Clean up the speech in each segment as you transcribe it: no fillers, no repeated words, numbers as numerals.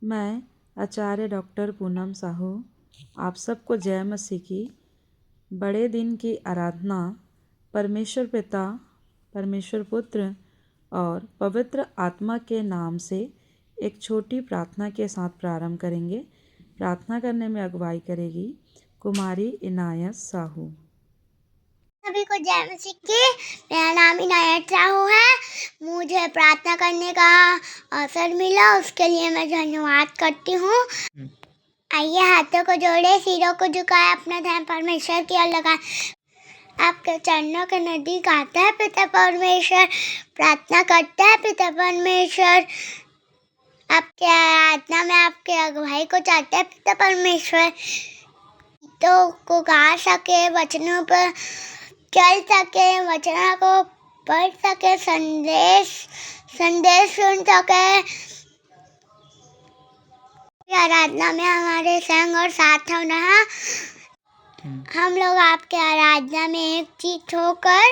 मैं आचार्य डॉक्टर पूनम साहू आप सबको जय मसीह की बड़े दिन की आराधना परमेश्वर पिता, परमेश्वर पुत्र और पवित्र आत्मा के नाम से एक छोटी प्रार्थना के साथ प्रारंभ करेंगे। प्रार्थना करने में अगुवाई करेगी कुमारी इनायत साहू। सभी को जय मसीह की। मेरा नाम इनायत साहू है। मुझे प्रार्थना करने का अवसर मिला, उसके लिए मैं धन्यवाद करती हूँ। आइए हाथों को जोड़े, सिरों को झुकाए, अपना ध्यान परमेश्वर की ओर लगाए। आपके चरणों के नजदीक आता है पिता परमेश्वर, प्रार्थना करता है पिता परमेश्वर। आपके आराधना में आपके अगुवाई को चाहता है पिता परमेश्वर। तो को गा सके, वचनों पर चल सके, वचनों को पढ़ सके, संदेश सुन सके। आराधना में हमारे संग और साथ होना है। हम लोग आपके आराधना में एक चीज होकर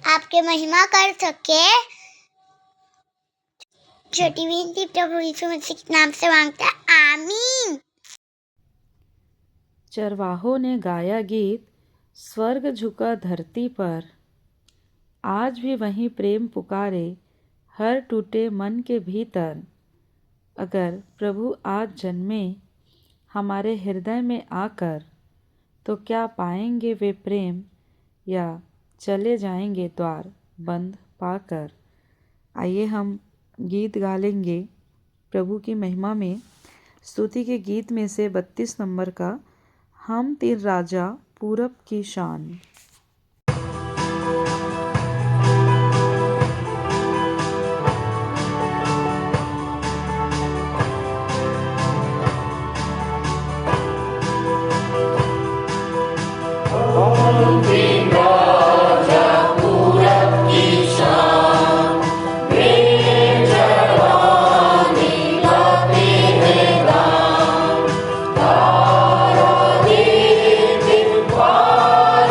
आपके महिमा कर सके। छोटी विनती प्रभु यीशु मसीह के नाम से मांगते हैं, आमीन। चरवाहों ने गाया गीत, स्वर्ग झुका धरती पर। आज भी वही प्रेम पुकारे हर टूटे मन के भीतर। अगर प्रभु आज जन्मे हमारे हृदय में आकर, तो क्या पाएंगे वे प्रेम, या चले जाएंगे द्वार बंद पाकर। आइए हम गीत गा लेंगे प्रभु की महिमा में। स्तुति के गीत में से 32 नंबर का, हम तीर राजा पूरब की शान।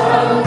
हम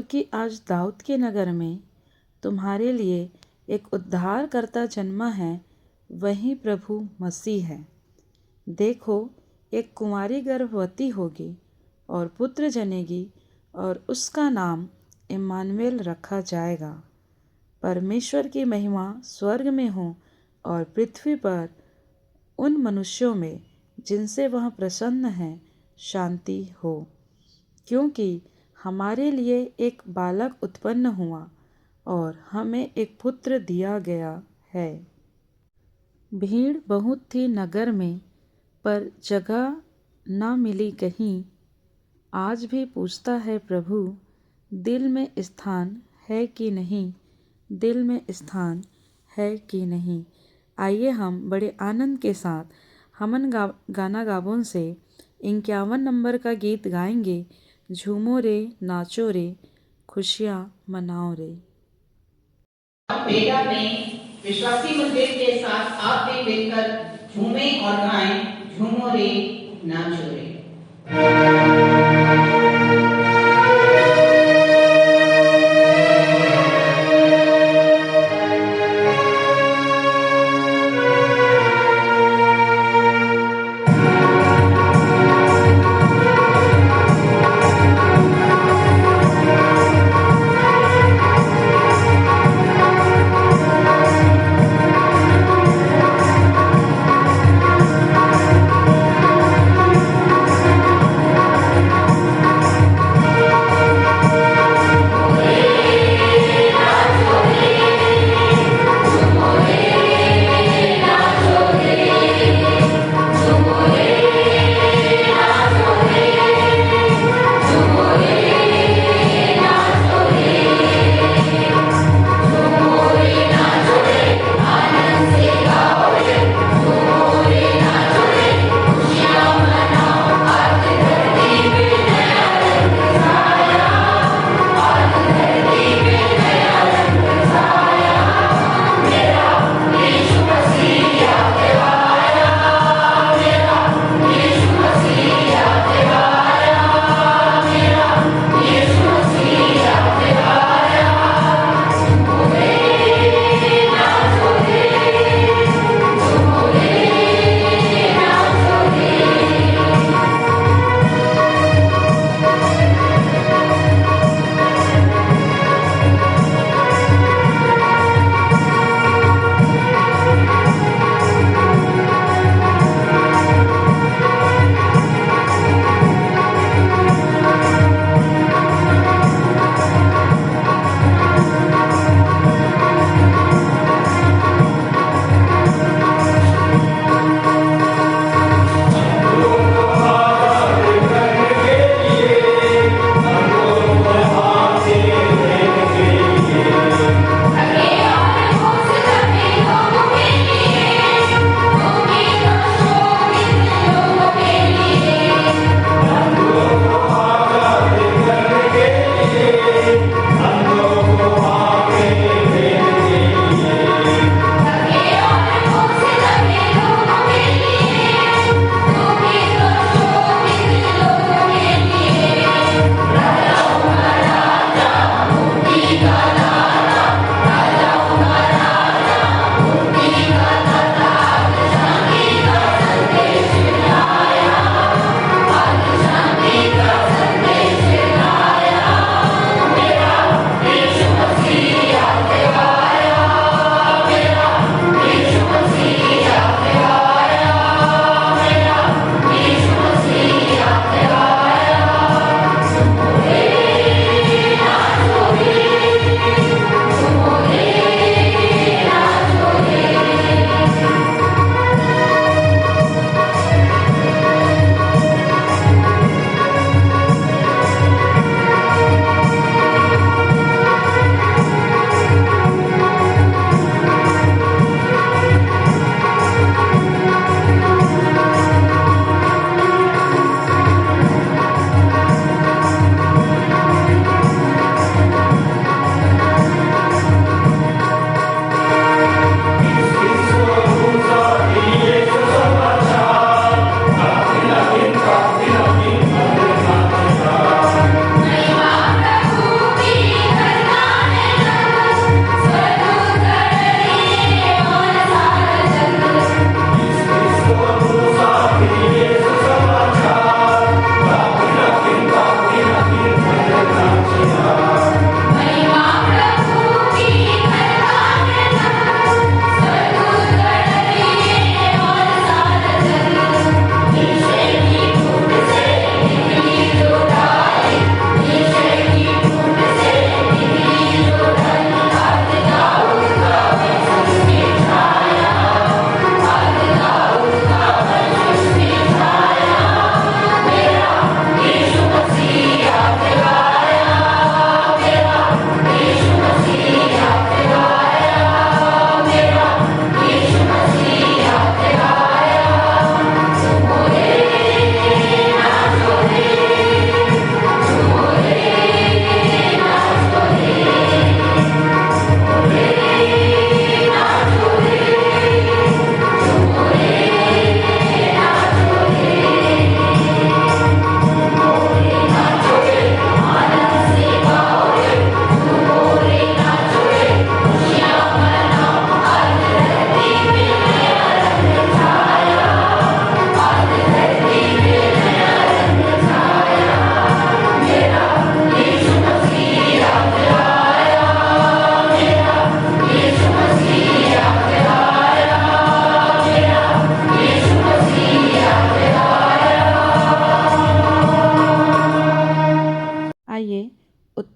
क्योंकि आज दाऊद के नगर में तुम्हारे लिए एक उद्धारकर्ता जन्मा है, वही प्रभु मसीह है। देखो, एक कुमारी गर्भवती होगी और पुत्र जनेगी और उसका नाम इम्मानुएल रखा जाएगा। परमेश्वर की महिमा स्वर्ग में हो और पृथ्वी पर उन मनुष्यों में जिनसे वह प्रसन्न है शांति हो। क्योंकि हमारे लिए एक बालक उत्पन्न हुआ और हमें एक पुत्र दिया गया है। भीड़ बहुत थी नगर में, पर जगह न मिली कहीं। आज भी पूछता है प्रभु, दिल में स्थान है कि नहीं, दिल में स्थान है कि नहीं। आइए हम बड़े आनंद के साथ हमन गाना गाबों से 51 नंबर का गीत गाएंगे। झूमो रे, नाचो रे, खुशियाँ मनाओ रे। बेटा में विश्वासी मंदिर के साथ आप भी मिलकर झूमें और गाएं, झूमो रे, नाचो रे।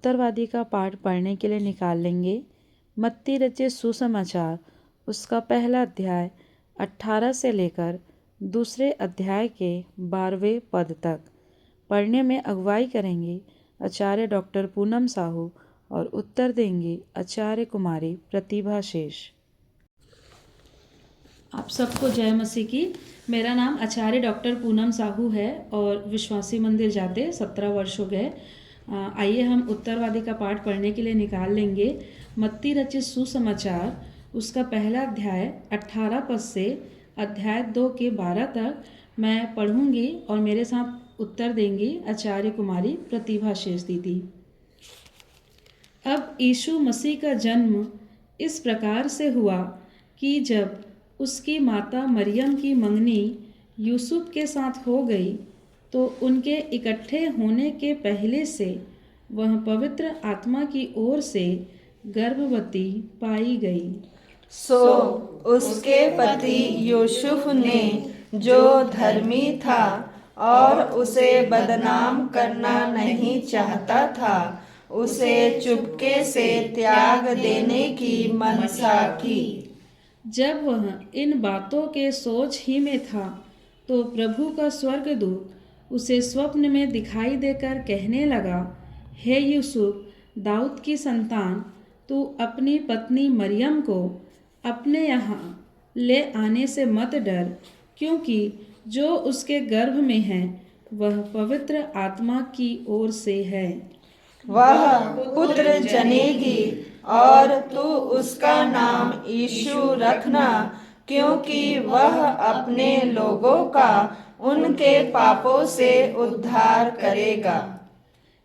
उत्तरवादी का पाठ पढ़ने के लिए निकाल लेंगे। मत्ती रचित सुसमाचार उसका पहला अध्याय 18 से लेकर दूसरे अध्याय के 12वें पद तक। पढ़ने में अगुवाई करेंगे आचार्य डॉक्टर पूनम साहू और उत्तर देंगे आचार्य कुमारी प्रतिभा शेष। आप सबको जय मसीह की। मेरा नाम आचार्य डॉक्टर पूनम साहू है और विश्वासी मंदिर जाते 17 वर्ष हो गए। आइए हम उत्तरवादी का पाठ पढ़ने के लिए निकाल लेंगे। मत्ती रचित सुसमाचार उसका पहला अध्याय 18 पद से अध्याय 2 के 12 तक मैं पढ़ूंगी और मेरे साथ उत्तर देंगी आचार्य कुमारी प्रतिभा शेष दीदी। अब यीशु मसीह का जन्म इस प्रकार से हुआ कि जब उसकी माता मरियम की मंगनी यूसुफ के साथ हो गई तो उनके इकट्ठे होने के पहले से वह पवित्र आत्मा की ओर से गर्भवती पाई गई। सो उसके पति यूसुफ ने, जो धर्मी था और उसे बदनाम करना नहीं चाहता था, उसे चुपके से त्याग देने की मनसा की। जब वह इन बातों के सोच ही में था तो प्रभु का स्वर्गदूत उसे स्वप्न में दिखाई देकर कहने लगा, हे यूसुफ, दाऊद की संतान, तू अपनी पत्नी मरियम को अपने यहाँ ले आने से मत डर, क्योंकि जो उसके गर्भ में है वह पवित्र आत्मा की ओर से है। वह पुत्र जनेगी और तू उसका नाम यीशु रखना, क्योंकि वह अपने लोगों का उनके पापों से उद्धार करेगा।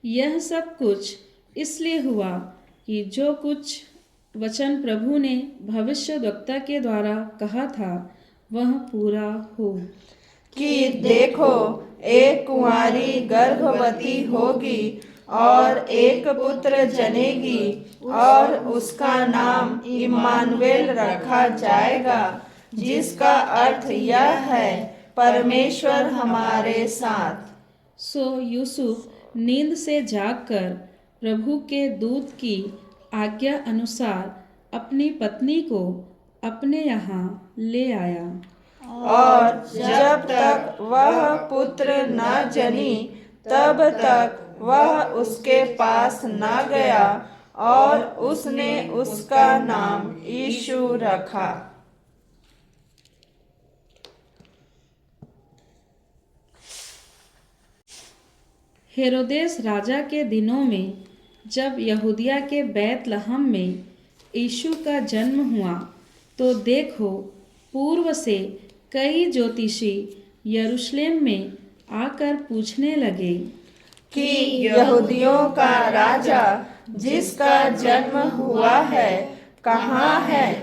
यह सब कुछ इसलिए हुआ कि जो कुछ वचन प्रभु ने भविष्यद्वक्ता के द्वारा कहा था वह पूरा हो। कि देखो, एक कुंवारी गर्भवती होगी और एक पुत्र जनेगी और उसका नाम इम्मानुएल रखा जाएगा, जिसका अर्थ यह है परमेश्वर हमारे साथ। सो यूसुफ नींद से जागकर प्रभु के दूत की आज्ञा अनुसार अपनी पत्नी को अपने यहाँ ले आया। और जब तक वह पुत्र न जनी तब तक वह उसके पास न गया और उसने उसका नाम यीशु रखा। हेरोदेस राजा के दिनों में जब यहूदिया के बैतलहम में यीशु का जन्म हुआ तो देखो, पूर्व से कई ज्योतिषी यरूशलेम में आकर पूछने लगे कि यहूदियों का राजा जिसका जन्म हुआ है कहाँ है,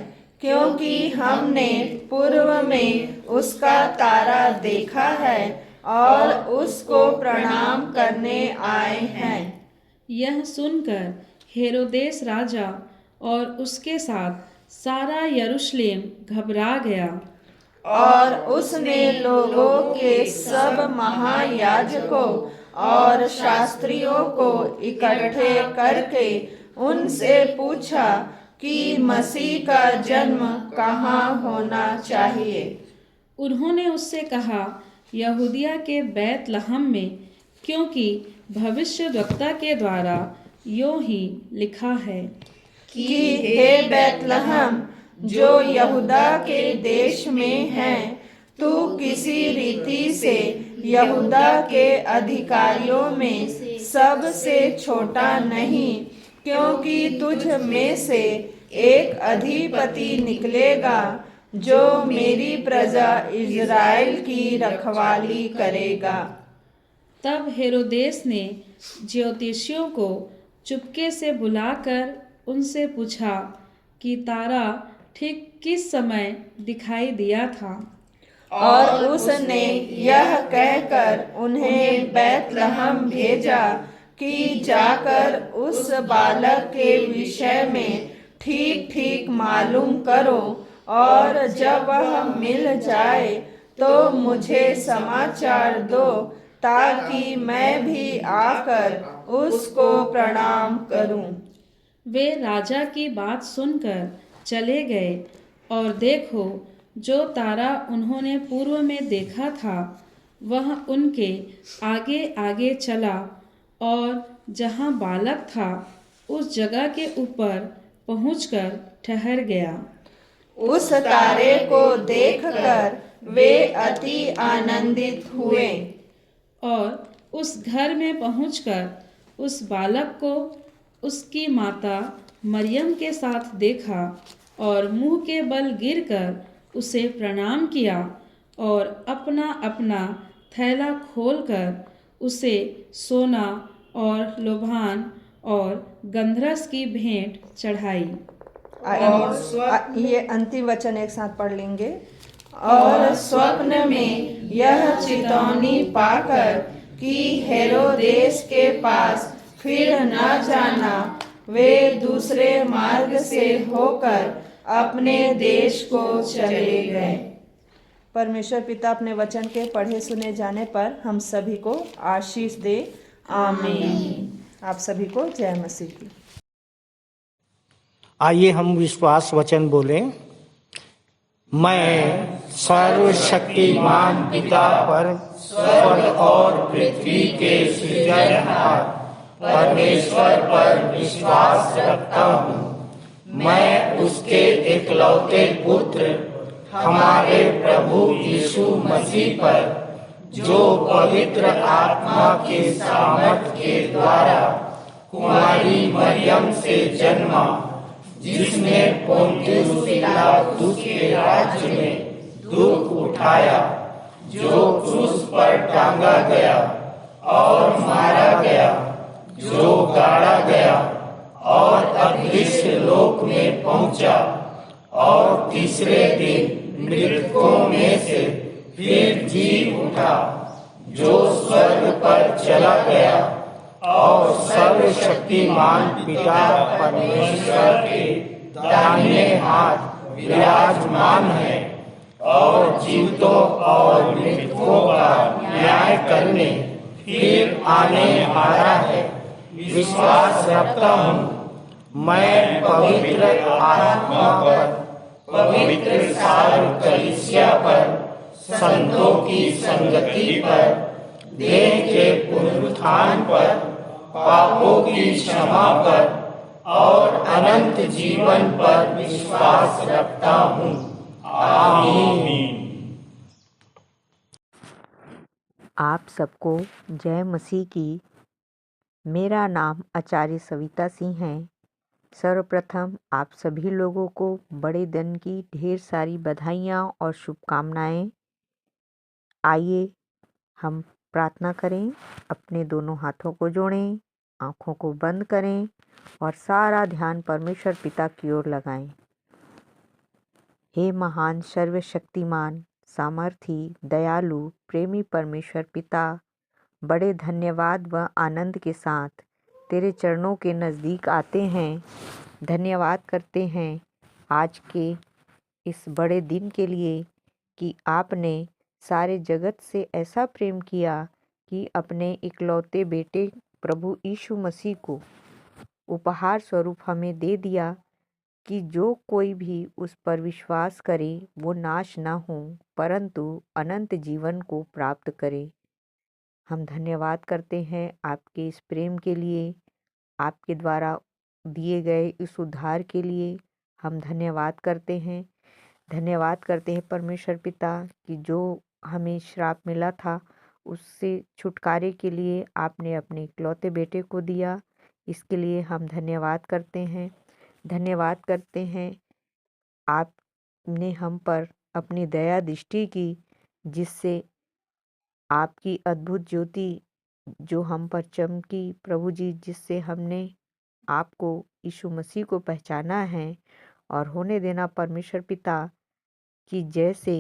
क्योंकि हमने पूर्व में उसका तारा देखा है और उसको प्रणाम करने आए हैं। यह सुनकर हेरोदेस राजा और उसके साथ सारा यरूशलेम घबरा गया और उसने लोगों के सब महायाजकों और शास्त्रियों को इकट्ठे करके उनसे पूछा कि मसीह का जन्म कहाँ होना चाहिए। उन्होंने उससे कहा, यहूदिया के बैतलहम में, क्योंकि भविष्यद्वक्ता के द्वारा यों ही लिखा है कि हे बैतलहम, जो यहूदा के देश में है, तू किसी रीति से यहूदा के अधिकारियों में सबसे छोटा नहीं, क्योंकि तुझ में से एक अधिपति निकलेगा जो मेरी प्रजा इज़राइल की रखवाली करेगा। तब हेरोदेस ने ज्योतिषियों को चुपके से बुलाकर उनसे पूछा कि तारा ठीक किस समय दिखाई दिया था। और उसने यह कहकर उन्हें बैतलहम भेजा कि जाकर उस बालक के विषय में ठीक ठीक मालूम करो, और जब वह मिल जाए तो मुझे समाचार दो, ताकि मैं भी आकर उसको प्रणाम करूं। वे राजा की बात सुनकर चले गए और देखो, जो तारा उन्होंने पूर्व में देखा था वह उनके आगे आगे चला और जहाँ बालक था उस जगह के ऊपर पहुंचकर ठहर गया। उस तारे को देखकर वे अति आनंदित हुए और उस घर में पहुंचकर उस बालक को उसकी माता मरियम के साथ देखा और मुंह के बल गिरकर उसे प्रणाम किया और अपना अपना थैला खोलकर उसे सोना और लोभान और गंधरस की भेंट चढ़ाई। ये अंतिम वचन एक साथ पढ़ लेंगे। और स्वप्न में यह चेतावनी पाकर कि हेरोदेस के पास फिर न जाना, वे दूसरे मार्ग से होकर अपने देश को चले गए। परमेश्वर पिता अपने वचन के पढ़े सुने जाने पर हम सभी को आशीष दे। आमीन। आप सभी को जय मसीह की। आइए हम विश्वास वचन बोलें। मैं सर्वशक्तिमान पिता पर स्वर्ग और पृथ्वी के सृजनहार परमेश्वर पर विश्वास रखता हूँ। मैं उसके एकलौते पुत्र हमारे प्रभु यीशु मसीह पर, जो पवित्र आत्मा के सामर्थ के द्वारा कुमारी मरियम से जन्मा, जिसने पोंतियुस पिलातुस के राज्य में दुख उठाया, जो क्रूस पर टांगा गया और मारा गया, जो गाड़ा गया और अदृश्य लोक में पहुंचा और तीसरे दिन मृतकों में से फिर जी उठा, जो स्वर्ग पर चला गया और सर्वशक्तिमान पिता परमेश्वर के दाहिने हाथ विराजमान है और जीवितों और मृतकों का न्याय करने फिर आने वाला है। विश्वास रखता हूँ मैं पवित्र आत्मा पर, पवित्र सार्व कलीसिया पर, संतों की संगति पर, देह के पुनरुत्थान पर, पापों की क्षमा पर और अनंत जीवन पर विश्वास रखता हूँ। आमीन। आप सबको जय मसीह की। मेरा नाम आचार्य सविता सिंह है। सर्वप्रथम आप सभी लोगों को बड़े दिन की ढेर सारी बधाइयाँ और शुभकामनाएं। आइए हम प्रार्थना करें। अपने दोनों हाथों को जोड़ें, आँखों को बंद करें और सारा ध्यान परमेश्वर पिता की ओर लगाएं। हे महान सर्वशक्तिमान सामर्थी दयालु प्रेमी परमेश्वर पिता, बड़े धन्यवाद व आनंद के साथ तेरे चरणों के नज़दीक आते हैं। धन्यवाद करते हैं आज के इस बड़े दिन के लिए कि आपने सारे जगत से ऐसा प्रेम किया कि अपने इकलौते बेटे प्रभु यीशु मसीह को उपहार स्वरूप हमें दे दिया कि जो कोई भी उस पर विश्वास करे वो नाश ना हो परंतु अनंत जीवन को प्राप्त करे। हम धन्यवाद करते हैं आपके इस प्रेम के लिए, आपके द्वारा दिए गए इस उद्धार के लिए हम धन्यवाद करते हैं। धन्यवाद करते हैं परमेश्वर पिता कि जो हमें श्राप मिला था उससे छुटकारे के लिए आपने अपने इकलौते बेटे को दिया। इसके लिए हम धन्यवाद करते हैं। धन्यवाद करते हैं आपने हम पर अपनी दया दृष्टि की, जिससे आपकी अद्भुत ज्योति जो हम पर चमकी प्रभु जी, जिससे हमने आपको यीशु मसीह को पहचाना है। और होने देना परमेश्वर पिता कि जैसे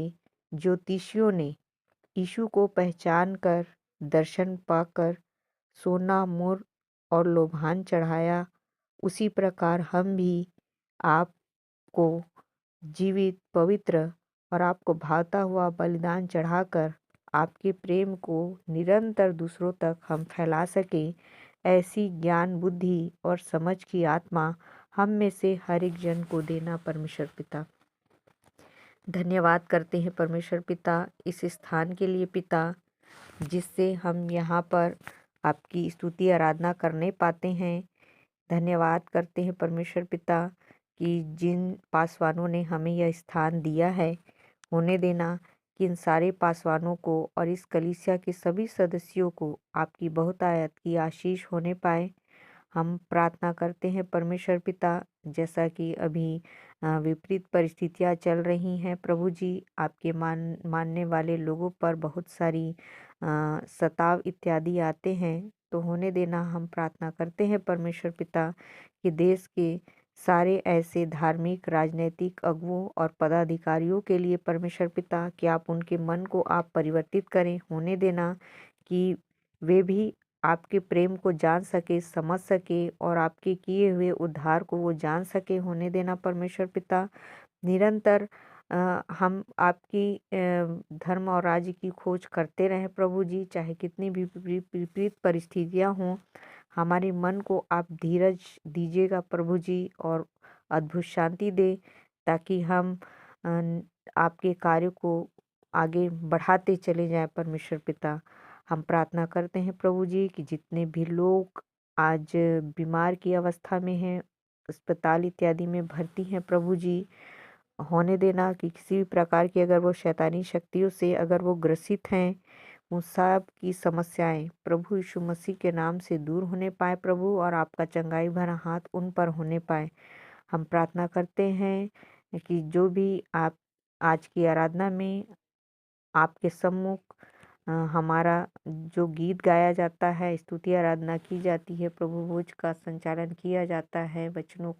ज्योतिषियों ने यीशु को पहचान कर दर्शन पाकर सोना मुर और लोभान चढ़ाया, उसी प्रकार हम भी आपको जीवित पवित्र और आपको भाता हुआ बलिदान चढ़ाकर आपके प्रेम को निरंतर दूसरों तक हम फैला सकें, ऐसी ज्ञान, बुद्धि और समझ की आत्मा हम में से हर एक जन को देना परमेश्वर पिता। धन्यवाद करते हैं परमेश्वर पिता इस स्थान के लिए पिता, जिससे हम यहाँ पर आपकी स्तुति आराधना करने पाते हैं। धन्यवाद करते हैं परमेश्वर पिता कि जिन पासवानों ने हमें यह स्थान दिया है, होने देना कि इन सारे पासवानों को और इस कलीसिया के सभी सदस्यों को आपकी बहुतायत की आशीष होने पाए। हम प्रार्थना करते हैं परमेश्वर पिता, जैसा कि अभी विपरीत परिस्थितियां चल रही हैं प्रभु जी, आपके मानने वाले लोगों पर बहुत सारी सताव इत्यादि आते हैं, तो होने देना हम प्रार्थना करते हैं परमेश्वर पिता कि देश के सारे ऐसे धार्मिक, राजनीतिक अगुओं और पदाधिकारियों के लिए परमेश्वर पिता कि आप उनके मन को आप परिवर्तित करें। होने देना कि वे भी आपके प्रेम को जान सके, समझ सके और आपके किए हुए उद्धार को वो जान सके। होने देना परमेश्वर पिता। निरंतर हम आपकी धर्म और राज्य की खोज करते रहें प्रभु जी, चाहे कितनी भी विपरीत परिस्थितियां हों। हमारे मन को आप धीरज दीजिएगा प्रभु जी और अद्भुत शांति दे, ताकि हम आपके कार्य को आगे बढ़ाते चले जाएं परमेश्वर पिता। हम प्रार्थना करते हैं प्रभु जी कि जितने भी लोग आज बीमार की अवस्था में हैं, अस्पताल इत्यादि में भर्ती हैं प्रभु जी, होने देना कि किसी भी प्रकार की अगर वो शैतानी शक्तियों से अगर वो ग्रसित हैं, उन सब की समस्याएं प्रभु यीशु मसीह के नाम से दूर होने पाए प्रभु, और आपका चंगाई भरा हाथ उन पर होने पाए। हम प्रार्थना करते हैं कि जो भी आप आज की आराधना में आपके सम्मुख हमारा जो गीत गाया जाता है, स्तुति आराधना की जाती है प्रभु, भोज का संचालन किया जाता है, वचनों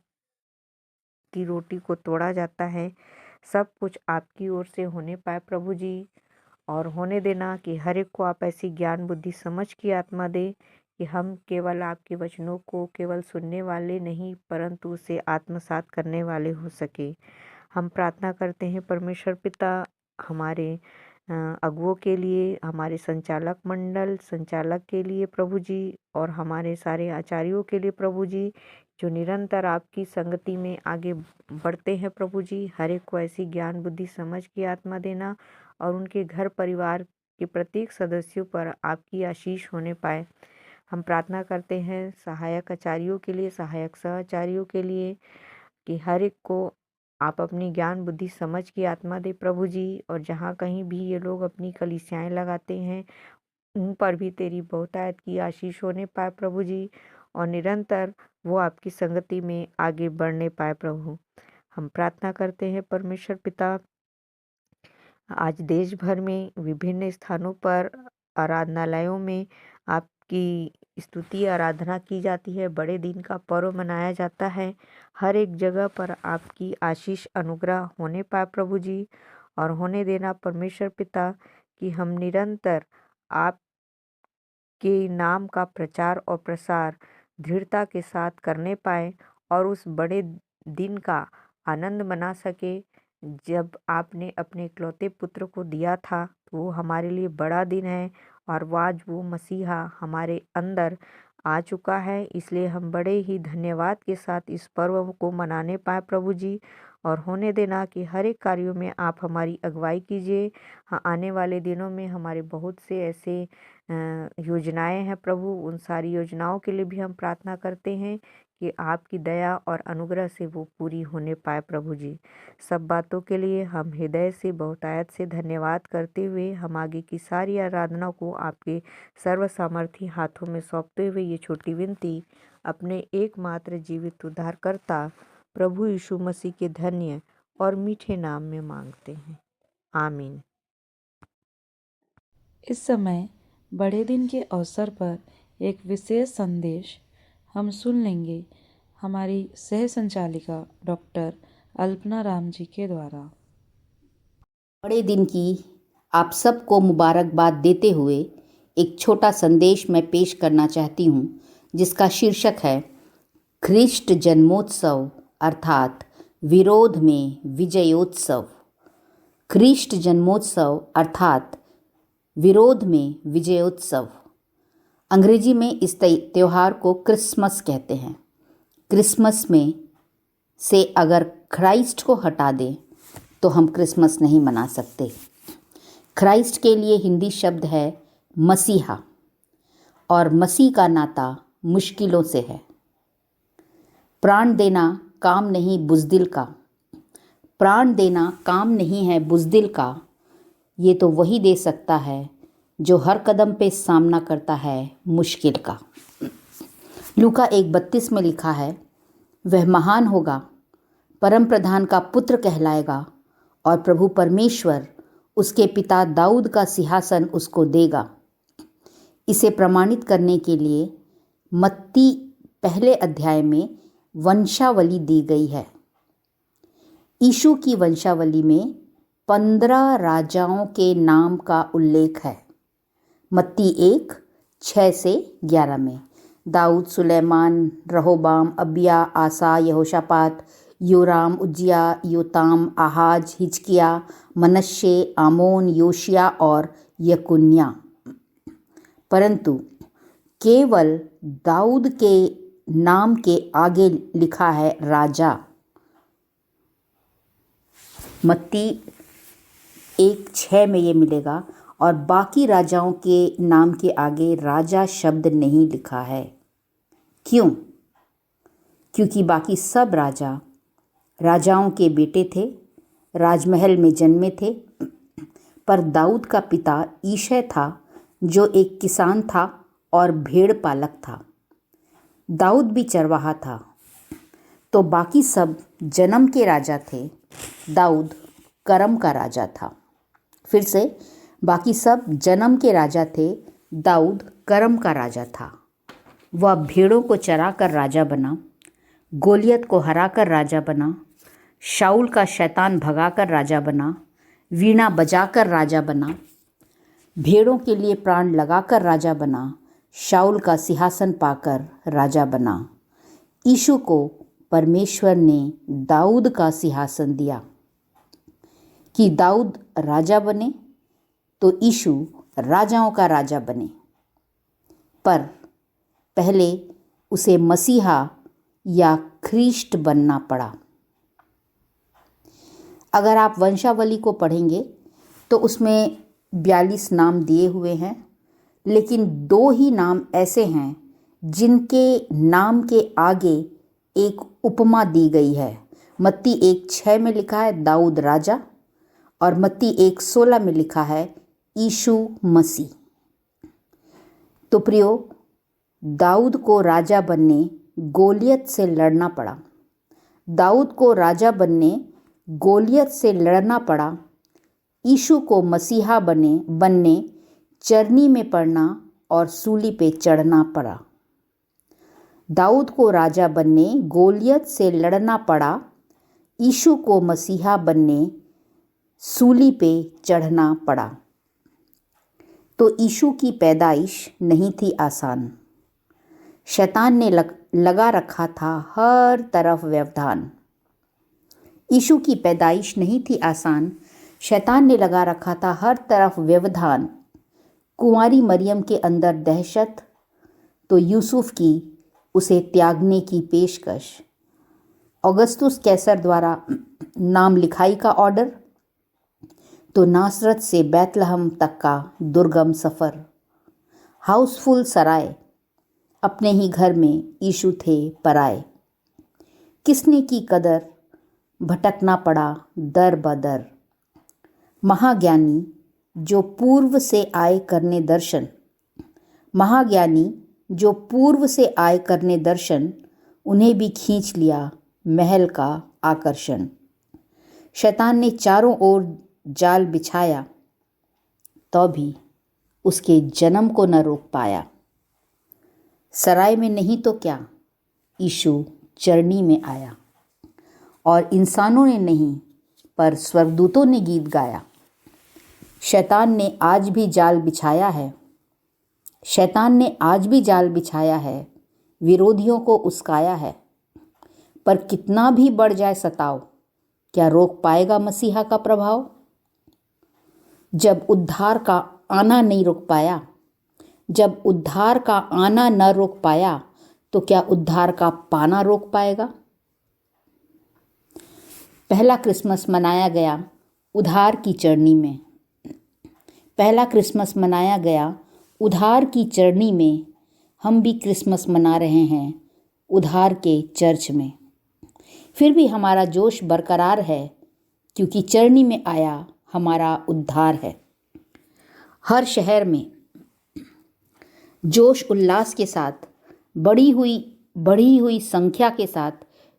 की रोटी को तोड़ा जाता है, सब कुछ आपकी ओर से होने पाए प्रभु जी। और होने देना कि हर एक को आप ऐसी ज्ञान, बुद्धि, समझ की आत्मा दे कि हम केवल आपके वचनों को केवल सुनने वाले नहीं, परंतु उसे आत्मसात करने वाले हो सके। हम प्रार्थना करते हैं परमेश्वर पिता हमारे अगुओं के लिए, हमारे संचालक मंडल, संचालक के लिए प्रभु जी, और हमारे सारे आचार्यों के लिए प्रभु जी, जो निरंतर आपकी संगति में आगे बढ़ते हैं प्रभु जी। हर एक को ऐसी ज्ञान, बुद्धि, समझ की आत्मा देना और उनके घर परिवार के प्रत्येक सदस्यों पर आपकी आशीष होने पाए। हम प्रार्थना करते हैं सहायक आचार्यों के लिए, सहायक सहआचार्यों के लिए कि हर एक को आप अपनी ज्ञान, बुद्धि, समझ की आत्मा दे प्रभु जी, और जहाँ कहीं भी ये लोग अपनी कलीसियाएं लगाते हैं, उन पर भी तेरी बहुतायत की आशीष होने पाए प्रभु जी, और निरंतर वो आपकी संगति में आगे बढ़ने पाए प्रभु। हम प्रार्थना करते हैं परमेश्वर पिता, आज देश भर में विभिन्न स्थानों पर आराधनालयों में आपकी स्तुति आराधना की जाती है, बड़े दिन का पर्व मनाया जाता है। हर एक जगह पर आपकी आशीष, अनुग्रह होने पाए प्रभु जी, और होने देना परमेश्वर पिता कि हम निरंतर आपके नाम का प्रचार और प्रसार दृढ़ता के साथ करने पाए, और उस बड़े दिन का आनंद मना सके जब आपने अपने इकलौते पुत्र को दिया था। तो वो हमारे लिए बड़ा दिन है, और आज वो मसीहा हमारे अंदर आ चुका है, इसलिए हम बड़े ही धन्यवाद के साथ इस पर्व को मनाने पाए प्रभु जी। और होने देना कि हर एक कार्यों में आप हमारी अगुवाई कीजिए। हाँ, आने वाले दिनों में हमारे बहुत से ऐसे योजनाएं हैं प्रभु, उन सारी योजनाओं के लिए भी हम प्रार्थना करते हैं कि आपकी दया और अनुग्रह से वो पूरी होने पाए प्रभु जी। सब बातों के लिए हम हृदय से, बहुतायत से धन्यवाद करते हुए हम आगे की सारी आराधना को आपके सर्व सामर्थी हाथों में सौंपते हुए ये छोटी विनती अपने एकमात्र जीवित उद्धारकर्ता प्रभु यीशु मसीह के धन्य और मीठे नाम में मांगते हैं, आमीन। इस समय बड़े दिन के अवसर पर एक विशेष संदेश हम सुन लेंगे हमारी सह संचालिका डॉक्टर अल्पना राम जी के द्वारा। बड़े दिन की आप सबको मुबारकबाद देते हुए एक छोटा संदेश मैं पेश करना चाहती हूँ, जिसका शीर्षक है ख्रिस्ट जन्मोत्सव अर्थात विरोध में विजयोत्सव। ख्रिस्ट जन्मोत्सव अर्थात विरोध में विजयोत्सव। अंग्रेजी में इस त्योहार को क्रिसमस कहते हैं। क्रिसमस में से अगर क्राइस्ट को हटा दें तो हम क्रिसमस नहीं मना सकते। क्राइस्ट के लिए हिंदी शब्द है मसीहा, और मसीह का नाता मुश्किलों से है। प्राण देना काम नहीं बुज़दिल का, प्राण देना काम नहीं है बुज़दिल का, ये तो वही दे सकता है जो हर कदम पे सामना करता है मुश्किल का। लूका 1:32 में लिखा है, वह महान होगा, परम प्रधान का पुत्र कहलाएगा, और प्रभु परमेश्वर उसके पिता दाऊद का सिंहासन उसको देगा। इसे प्रमाणित करने के लिए मत्ती पहले अध्याय में वंशावली दी गई है। यीशु की वंशावली में 15 राजाओं के नाम का उल्लेख है। मत्ती 1:6-11 में दाऊद, सुलेमान, रहोबाम, अबिया, आसा, यहोशापात, योराम, उज्जिया, योताम, आहाज, हिजकिया, मनश्शे, आमोन, योशिया और यकुन्या। परंतु केवल दाऊद के नाम के आगे लिखा है राजा। मत्ती 1:6 में ये मिलेगा, और बाकी राजाओं के नाम के आगे राजा शब्द नहीं लिखा है। क्यों? क्योंकि बाकी सब राजाओं के बेटे थे, राजमहल में जन्मे थे, पर दाऊद का पिता ईशै था जो एक किसान था और भेड़ पालक था। दाऊद भी चरवाहा था। तो बाकी सब जन्म के राजा थे, दाऊद कर्म का राजा था। फिर से, बाकी सब जन्म के राजा थे, दाऊद कर्म का राजा था। वह भेड़ों को चराकर राजा बना, गोलियत को हराकर राजा बना, शाऊल का शैतान भगाकर राजा बना, वीणा बजाकर राजा बना, भेड़ों के लिए प्राण लगाकर राजा बना, शाऊल का सिंहासन पाकर राजा बना। यीशु को परमेश्वर ने दाऊद का सिंहासन दिया कि दाऊद राजा बने, तो यीशु राजाओं का राजा बने। पर पहले उसे मसीहा या ख्रीष्ट बनना पड़ा। अगर आप वंशावली को पढ़ेंगे तो उसमें 42 नाम दिए हुए हैं, लेकिन 2 ही नाम ऐसे हैं जिनके नाम के आगे एक उपमा दी गई है। मत्ती 1:6 में लिखा है दाऊद राजा, और मत्ती 1:16 में लिखा है यीशु मसीह। तो प्रियो, दाऊद को राजा बनने गोलियत से लड़ना पड़ा। दाऊद को राजा बनने गोलियत से लड़ना पड़ा। यीशु को मसीहा बनने चरनी में पड़ना और सूली पे चढ़ना पड़ा। दाऊद को राजा बनने गोलियत से लड़ना पड़ा। यीशु को मसीहा बनने सूली पे चढ़ना पड़ा। तो यीशु की पैदाइश नहीं थी आसान। शैतान ने लगा रखा था हर तरफ व्यवधान। यीशु की पैदाइश नहीं थी आसान। शैतान ने लगा रखा था हर तरफ व्यवधान। कुंवारी मरियम के अंदर दहशत, तो यूसुफ की उसे त्यागने की पेशकश। ऑगस्टुस कैसर द्वारा नाम लिखाई का ऑर्डर, तो नासरत से बैतलहम तक का दुर्गम सफ़र। हाउसफुल सराय, अपने ही घर में यीशु थे पराए। किसने की कदर, भटकना पड़ा दर बदर। महाज्ञानी जो पूर्व से आए करने दर्शन, महाज्ञानी जो पूर्व से आए करने दर्शन, उन्हें भी खींच लिया महल का आकर्षण। शैतान ने चारों ओर जाल बिछाया, तो भी उसके जन्म को न रोक पाया। सराय में नहीं तो क्या, यीशु चरनी में आया, और इंसानों ने नहीं पर स्वर्गदूतों ने गीत गाया। शैतान ने आज भी जाल बिछाया है, शैतान ने आज भी जाल बिछाया है, विरोधियों को उस्काया है। पर कितना भी बढ़ जाए सताव, क्या रोक पाएगा मसीहा का प्रभाव। जब उद्धार का आना नहीं रोक पाया, जब उद्धार का आना न रोक पाया, तो क्या उद्धार का पाना रोक पाएगा? पहला क्रिसमस मनाया गया उधार की चरनी में। पहला क्रिसमस मनाया गया उधार की चरनी में। हम भी क्रिसमस मना रहे हैं उधार के चर्च में। फिर भी हमारा जोश बरकरार है, क्योंकि चरनी में आया हमारा उद्धार है। हर शहर में जोश उल्लास के साथ बढ़ी हुई संख्या के साथ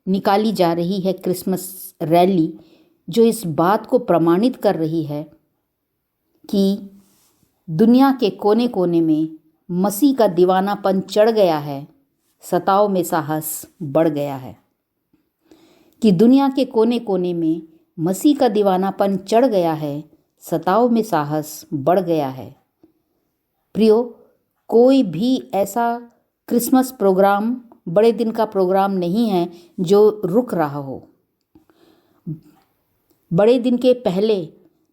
निकाली जा रही है क्रिसमस रैली, जो इस बात को प्रमाणित कर रही है कि दुनिया के कोने कोने में मसीह का दीवानापन चढ़ गया है, सताओ में साहस बढ़ गया है। कि दुनिया के कोने कोने में मसीह का दीवानापन चढ़ गया है, सताओ में साहस बढ़ गया है। प्रियो, कोई भी ऐसा क्रिसमस प्रोग्राम, बड़े दिन का प्रोग्राम नहीं है जो रुक रहा हो। बड़े दिन के पहले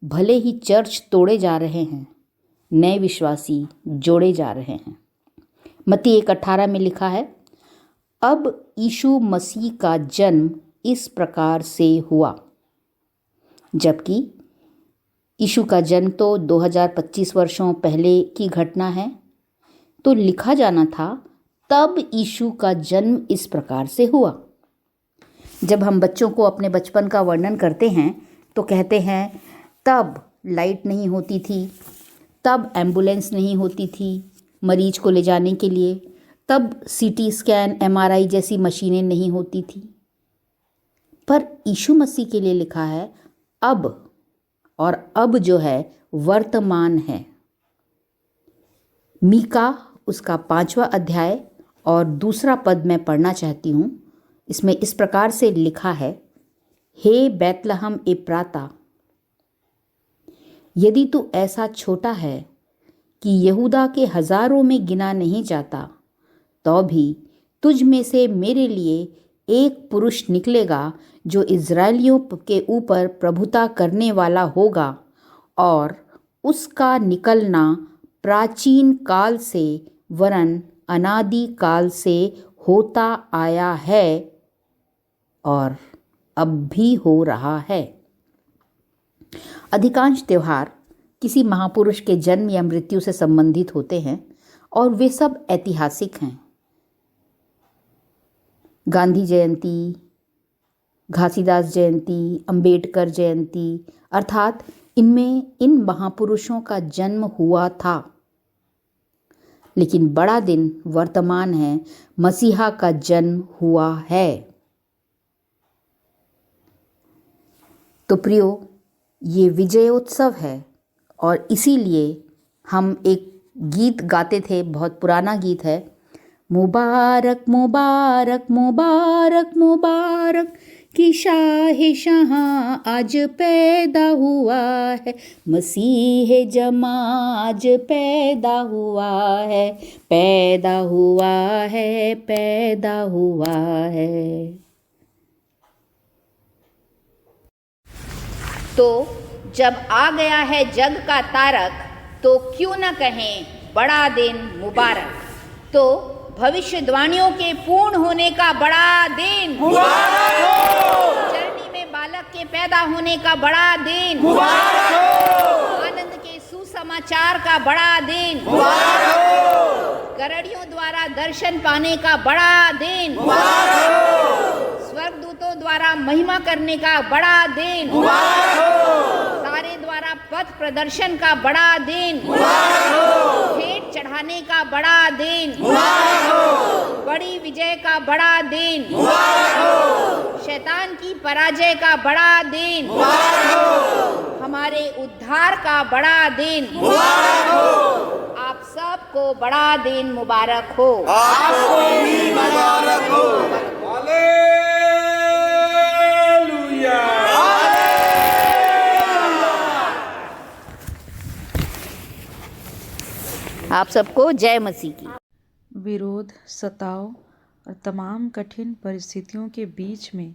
भले ही चर्च तोड़े जा रहे हैं, नए विश्वासी जोड़े जा रहे हैं। मत्ती 1:18 में लिखा है, अब यीशु मसीह का जन्म इस प्रकार से हुआ। जबकि यीशु का जन्म तो 2025 वर्षों पहले की घटना है, तो लिखा जाना था तब यीशु का जन्म इस प्रकार से हुआ। जब हम बच्चों को अपने बचपन का वर्णन करते हैं तो कहते हैं तब लाइट नहीं होती थी, तब एम्बुलेंस नहीं होती थी मरीज को ले जाने के लिए, तब सीटी स्कैन, MRI जैसी मशीनें नहीं होती थी। पर यीशु मसीह के लिए लिखा है अब, और अब जो है वर्तमान है। मीका उसका 5वां अध्याय और 2 पद मैं पढ़ना चाहती हूँ। इसमें इस प्रकार से लिखा है, हे बैतलहम एप्राता, यदि तू ऐसा छोटा है कि यहूदा के हजारों में गिना नहीं जाता, तो भी तुझ में से मेरे लिए एक पुरुष निकलेगा जो इज़राइलियों के ऊपर प्रभुता करने वाला होगा, और उसका निकलना प्राचीन काल से वरन अनादि काल से होता आया है और अब भी हो रहा है। अधिकांश त्योहार किसी महापुरुष के जन्म या मृत्यु से संबंधित होते हैं और वे सब ऐतिहासिक हैं। गांधी जयंती, घासीदास जयंती, अंबेडकर जयंती, अर्थात इनमें इन महापुरुषों का जन्म हुआ था। लेकिन बड़ा दिन वर्तमान है, मसीहा का जन्म हुआ है। तो प्रियो, ये विजयोत्सव है और इसीलिए हम एक गीत गाते थे, बहुत पुराना गीत है, मुबारक मुबारक मुबारक मुबारक कि शाह आज पैदा हुआ है, मसीह जमा आज पैदा हुआ है, पैदा हुआ है, पैदा हुआ है। तो जब आ गया है जग का तारक, तो क्यों न कहें बड़ा दिन मुबारक। तो भविष्यवाणियों के पूर्ण होने का बड़ा दिन मुबारक हो। चरनी में बालक के पैदा होने का बड़ा दिन मुबारक हो। आनंद के सुसमाचार का बड़ा दिन मुबारक हो। गरड़ियों द्वारा दर्शन पाने का बड़ा दिन मुबारक हो। स्वर्गदूतों द्वारा महिमा करने का बड़ा दिन मुबारक हो। तारे द्वारा पथ प्रदर्शन का बड़ा दिन मुबारक हो। भेंट चढ़ाने का बड़ा दिन मुबारक हो। बड़ी विजय का बड़ा दिन मुबारक हो। शैतान की पराजय का बड़ा दिन मुबारक हो। हमारे उद्धार का बड़ा दिन मुबारक हो। आप सबको बड़ा दिन मुबारक हो। आपको भी मुबारक हो। आप सबको जय मसीह की। विरोध, सताव और तमाम कठिन परिस्थितियों के बीच में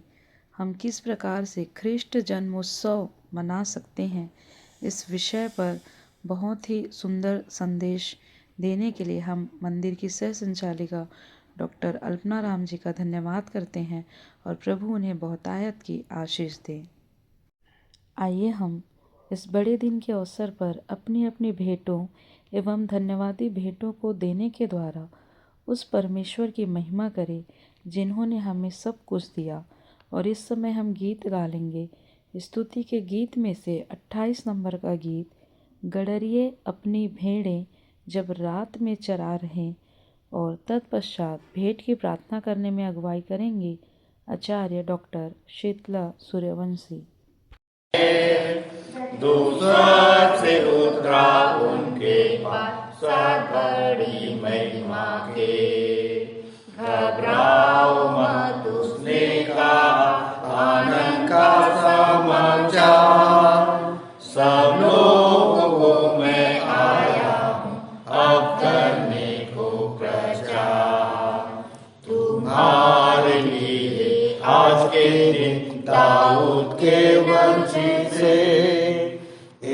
हम किस प्रकार से ख्रिस्ट जन्मोत्सव मना सकते हैं, इस विषय पर बहुत ही सुंदर संदेश देने के लिए हम मंदिर की सह संचालिका डॉक्टर अल्पना राम जी का धन्यवाद करते हैं और प्रभु उन्हें बहुतायत की आशीष दे। आइए हम इस बड़े दिन के अवसर पर अपनी अपनी भेंटों एवं धन्यवादी भेंटों को देने के द्वारा उस परमेश्वर की महिमा करें जिन्होंने हमें सब कुछ दिया। और इस समय हम गीत गा लेंगे। स्तुति के गीत में से 28 नंबर का गीत, गडरिए अपनी भेड़ें जब रात में चरा रहें। और तत्पश्चात भेंट की प्रार्थना करने में अगुवाई करेंगे आचार्य डॉक्टर शीतला सूर्यवंशी। दूसरा से उतरा उनके पास बड़ी महिमा के, घबराओ मत उसने कहा, आनंद का समाचार, सब लोगों को मैं आया हूँ अब करने को प्रचार। तुम्हारे लिए आज के दिन दाऊद के वंशी से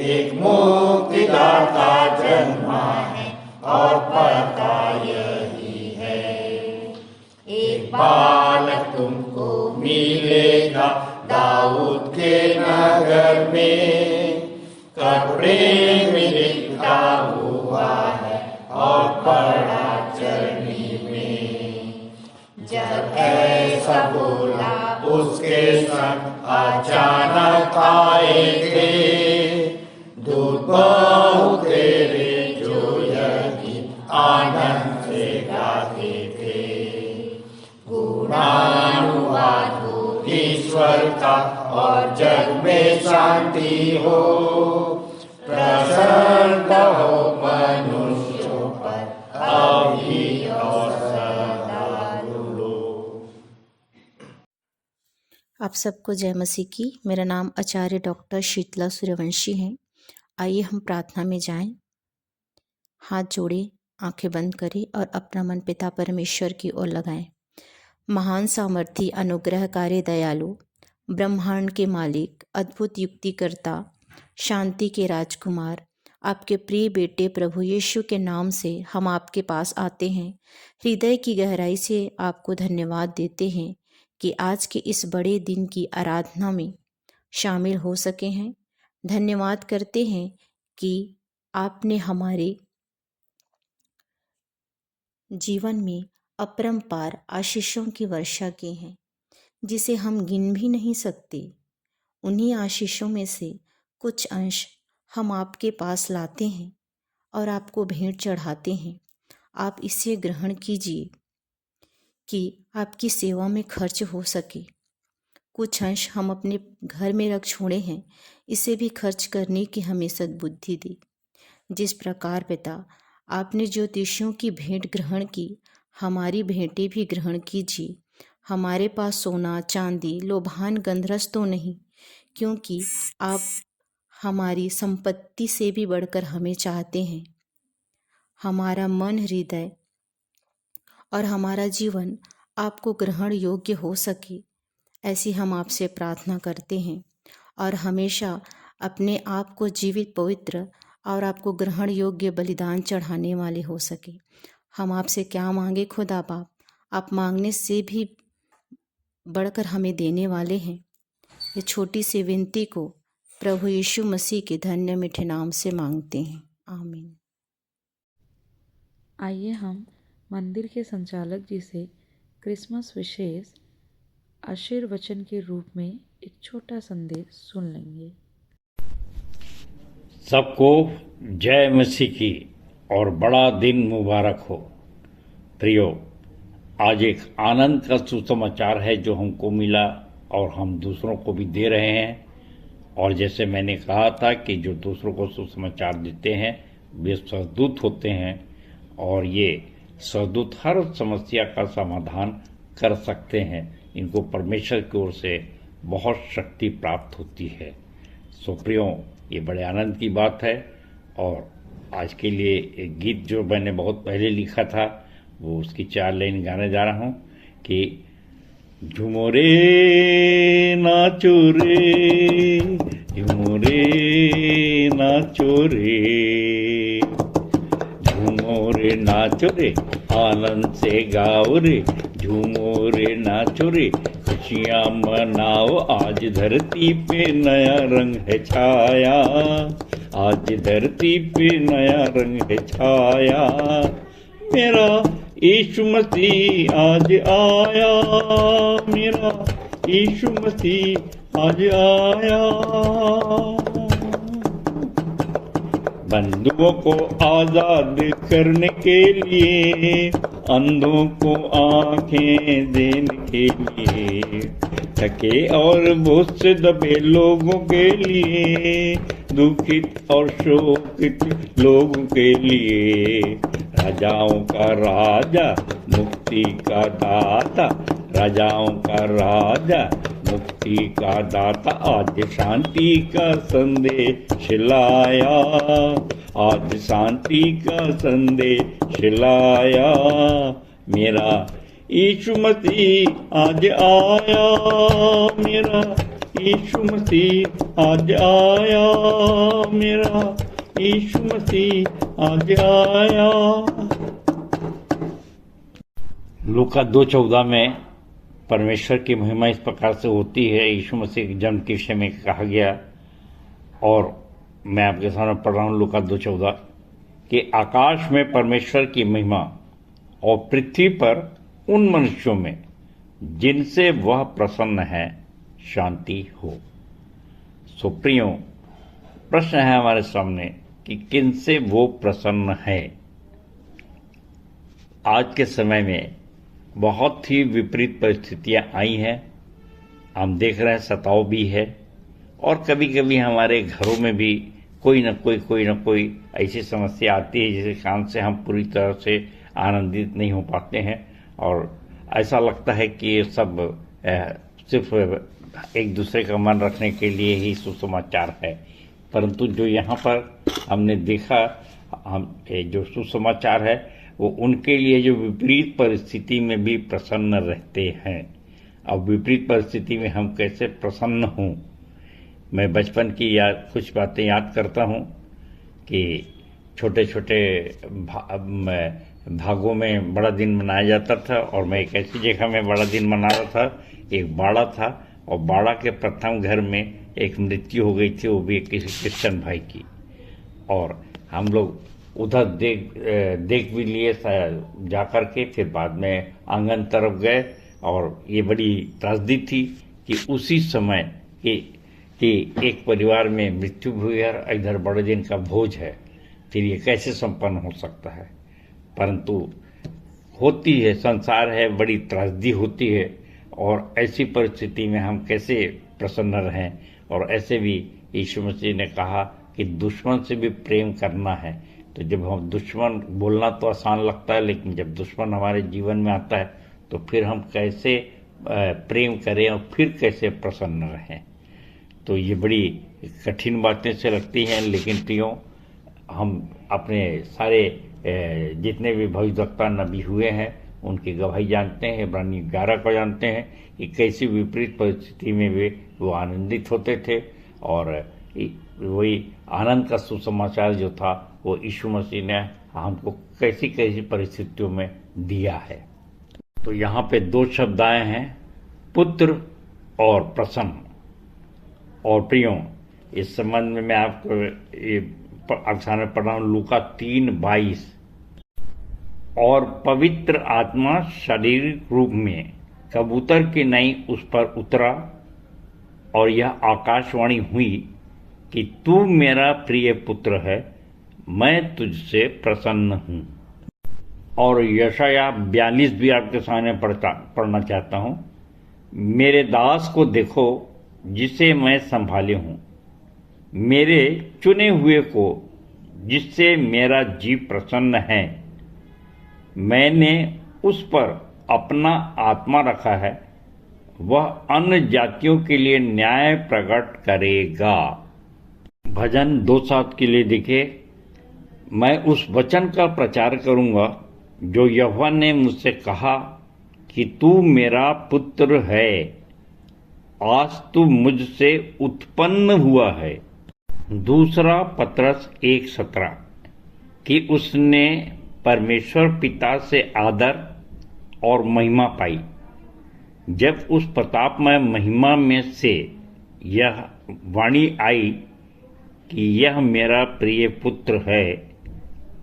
एक मुक्तिदाता जन्मा है और पता यही है, एक बालक तुमको मिलेगा दाऊद के नगर में, कपड़े में लिखा हुआ है और पड़ा चरनी में। जब ऐसा बोला उसके संग अचानक आए थे दूत बहुत तेरे जो यही आनंद से गाते थे। गुणानुवाद हो ईश्वर का और जग में शांति हो, प्रसन्न हो मनुष्यों पर अभी और सदा लो। आप सबको जय मसीह की। मेरा नाम आचार्य डॉक्टर शीतला सूर्यवंशी है। आइए हम प्रार्थना में जाएं। हाथ जोड़े, आंखें बंद करें और अपना मन पिता परमेश्वर की ओर लगाएं। महान सामर्थी, अनुग्रहकारी, दयालु, ब्रह्मांड के मालिक, अद्भुत युक्तिकर्ता, शांति के राजकुमार, आपके प्रिय बेटे प्रभु यीशु के नाम से हम आपके पास आते हैं। हृदय की गहराई से आपको धन्यवाद देते हैं कि आज के इस बड़े दिन की आराधना में शामिल हो सके हैं। धन्यवाद करते हैं कि आपने हमारे जीवन में अपरंपार आशीषों की वर्षा की है, जिसे हम गिन भी नहीं सकते। उन्हीं आशीषों में से कुछ अंश हम आपके पास लाते हैं और आपको भेंट चढ़ाते हैं। आप इसे ग्रहण कीजिए कि आपकी सेवा में खर्च हो सके। कुछ अंश हम अपने घर में रख छोड़े हैं, इसे भी खर्च करने की हमें सद्बुद्धि दी। जिस प्रकार पिता आपने ज्योतिषियों की भेंट ग्रहण की, हमारी भेंटें भी ग्रहण कीजिए। हमारे पास सोना चांदी लोभान गंधरस तो नहीं, क्योंकि आप हमारी संपत्ति से भी बढ़कर हमें चाहते हैं। हमारा मन, हृदय और हमारा जीवन आपको ग्रहण योग्य हो सके, ऐसी हम आपसे प्रार्थना करते हैं। और हमेशा अपने आप को जीवित, पवित्र और आपको ग्रहण योग्य बलिदान चढ़ाने वाले हो सके। हम आपसे क्या मांगे खुदा बाप, आप मांगने से भी बढ़कर हमें देने वाले हैं। ये छोटी सी विनती को प्रभु यीशु मसीह के धन्य मीठे नाम से मांगते हैं, आमीन। आइए हम मंदिर के संचालक जी से क्रिसमस विशेष आशीर्वचन के रूप में एक छोटा संदेश सुन लेंगे। सबको जय मसीह की और बड़ा दिन मुबारक हो। प्रियो, आज एक आनंद का सुसमाचार है जो हमको मिला और हम दूसरों को भी दे रहे हैं। और जैसे मैंने कहा था कि जो दूसरों को सुसमाचार देते हैं वे सद्दूत होते हैं, और ये सद्दूत हर समस्या का समाधान कर सकते हैं। इनको परमेश्वर की ओर से बहुत शक्ति प्राप्त होती है। सो प्रियो, ये बड़े आनंद की बात है। और आज के लिए एक गीत जो मैंने बहुत पहले लिखा था, वो उसकी 4 लाइन गाने जा रहा हूँ कि झूमो रे नाचो रे, झूमो रे नाचो रे, झूमो रे नाचो रे, आनंद से गाओ रे, झूमो रे नाचो रे, खुशियाँ मनाओ, आज धरती पे नया रंग है छाया, आज धरती पे नया रंग है छाया, मेरा यीशु मसीह आज आया, मेरा यीशु मसीह आज आया। बंधुओं को आजाद करने के लिए, अंधों को आंखें देने के लिए, थके और बहुत से दबे लोगों के लिए, दुखित और शोकित लोगों के लिए, राजाओं का राजा मुक्ति का दाता, राजाओं का राजा मुक्ति का दाता, आज शांति का संदेश लाया, आज शांति का संदेश लाया, मेरा यीशु मसीह आज आया, मेरा यीशु मसीह आज आया, मेरा यीशु मसीह आज आया। लूका 2:14 में परमेश्वर की महिमा इस प्रकार से होती है, यीशु मसीह के जन्म के विषय में कहा गया, और मैं आपके सामने पढ़ रहा हूँ लूका 2:14 कि आकाश में परमेश्वर की महिमा और पृथ्वी पर उन मनुष्यों में जिनसे वह प्रसन्न है शांति हो। सो प्रियो, प्रश्न है हमारे सामने कि किनसे वो प्रसन्न है। आज के समय में बहुत ही विपरीत परिस्थितियां आई हैं, हम देख रहे हैं, सताव भी है, और कभी कभी हमारे घरों में भी कोई न कोई ऐसी समस्या आती है जिसके कारण से हम पूरी तरह से आनंदित नहीं हो पाते हैं, और ऐसा लगता है कि ये सब सिर्फ एक दूसरे का मन रखने के लिए ही सुसमाचार है। परंतु जो यहाँ पर हमने देखा, हम जो सुसमाचार है वो उनके लिए जो विपरीत परिस्थिति में भी प्रसन्न रहते हैं। अब विपरीत परिस्थिति में हम कैसे प्रसन्न हों। मैं बचपन की कुछ बातें याद करता हूँ कि छोटे छोटे भागों में बड़ा दिन मनाया जाता था, और मैं एक ऐसी जगह में बड़ा दिन मना रहा था, एक बाड़ा था, और बाड़ा के प्रथम घर में एक मृत्यु हो गई थी, वो भी किसी क्रिश्चियन भाई की, और हम लोग उधर देख भी लिए जा कर के, फिर बाद में आंगन तरफ गए, और ये बड़ी त्रासदी थी कि उसी समय कि एक परिवार में मृत्यु हुई है, इधर बड़े दिन का भोज है, फिर ये कैसे संपन्न हो सकता है। परंतु होती है, संसार है, बड़ी त्रासदी होती है, और ऐसी परिस्थिति में हम कैसे प्रसन्न रहें। और ऐसे भी यीशु मसीह ने कहा कि दुश्मन से भी प्रेम करना है। तो जब हम दुश्मन, बोलना तो आसान लगता है, लेकिन जब दुश्मन हमारे जीवन में आता है तो फिर हम कैसे प्रेम करें और फिर कैसे प्रसन्न रहें। तो ये बड़ी कठिन बातें से लगती हैं, लेकिन प्रियो, हम अपने सारे जितने भी भविष्यवक्ता नबी हुए हैं उनकी गवाही जानते हैं, इब्रानी 11 को जानते हैं कि कैसी विपरीत परिस्थिति में भी वो आनंदित होते थे, और वही आनंद का सुसमाचार जो था वो यीशु मसीह ने हमको कैसी कैसी परिस्थितियों में दिया है। तो यहाँ पे 2 शब्द आए हैं, पुत्र और प्रसन्न। और प्रियो, इस संबंध में मैं आपको सामने पढ़ रहा हूँ लूका 3:22, और पवित्र आत्मा शारीरिक रूप में कबूतर की नई उस पर उतरा, और यह आकाशवाणी हुई कि तू मेरा प्रिय पुत्र है, मैं तुझसे प्रसन्न हूँ। और यशाया 42 भी आपके सामने पढ़ना चाहता हूँ। मेरे दास को देखो जिसे मैं संभाले हूँ, मेरे चुने हुए को जिससे मेरा जी प्रसन्न है। मैंने उस पर अपना आत्मा रखा है, वह अन्य जातियों के लिए न्याय प्रकट करेगा। भजन 2:7 के लिए लिखे, मैं उस वचन का प्रचार करूंगा जो यहोवा ने मुझसे कहा, कि तू मेरा पुत्र है, आज तू मुझसे उत्पन्न हुआ है। दूसरा पत्रस 1:17 कि उसने परमेश्वर पिता से आदर और महिमा पाई जब उस प्रतापमय महिमा में से यह वाणी आई कि यह मेरा प्रिय पुत्र है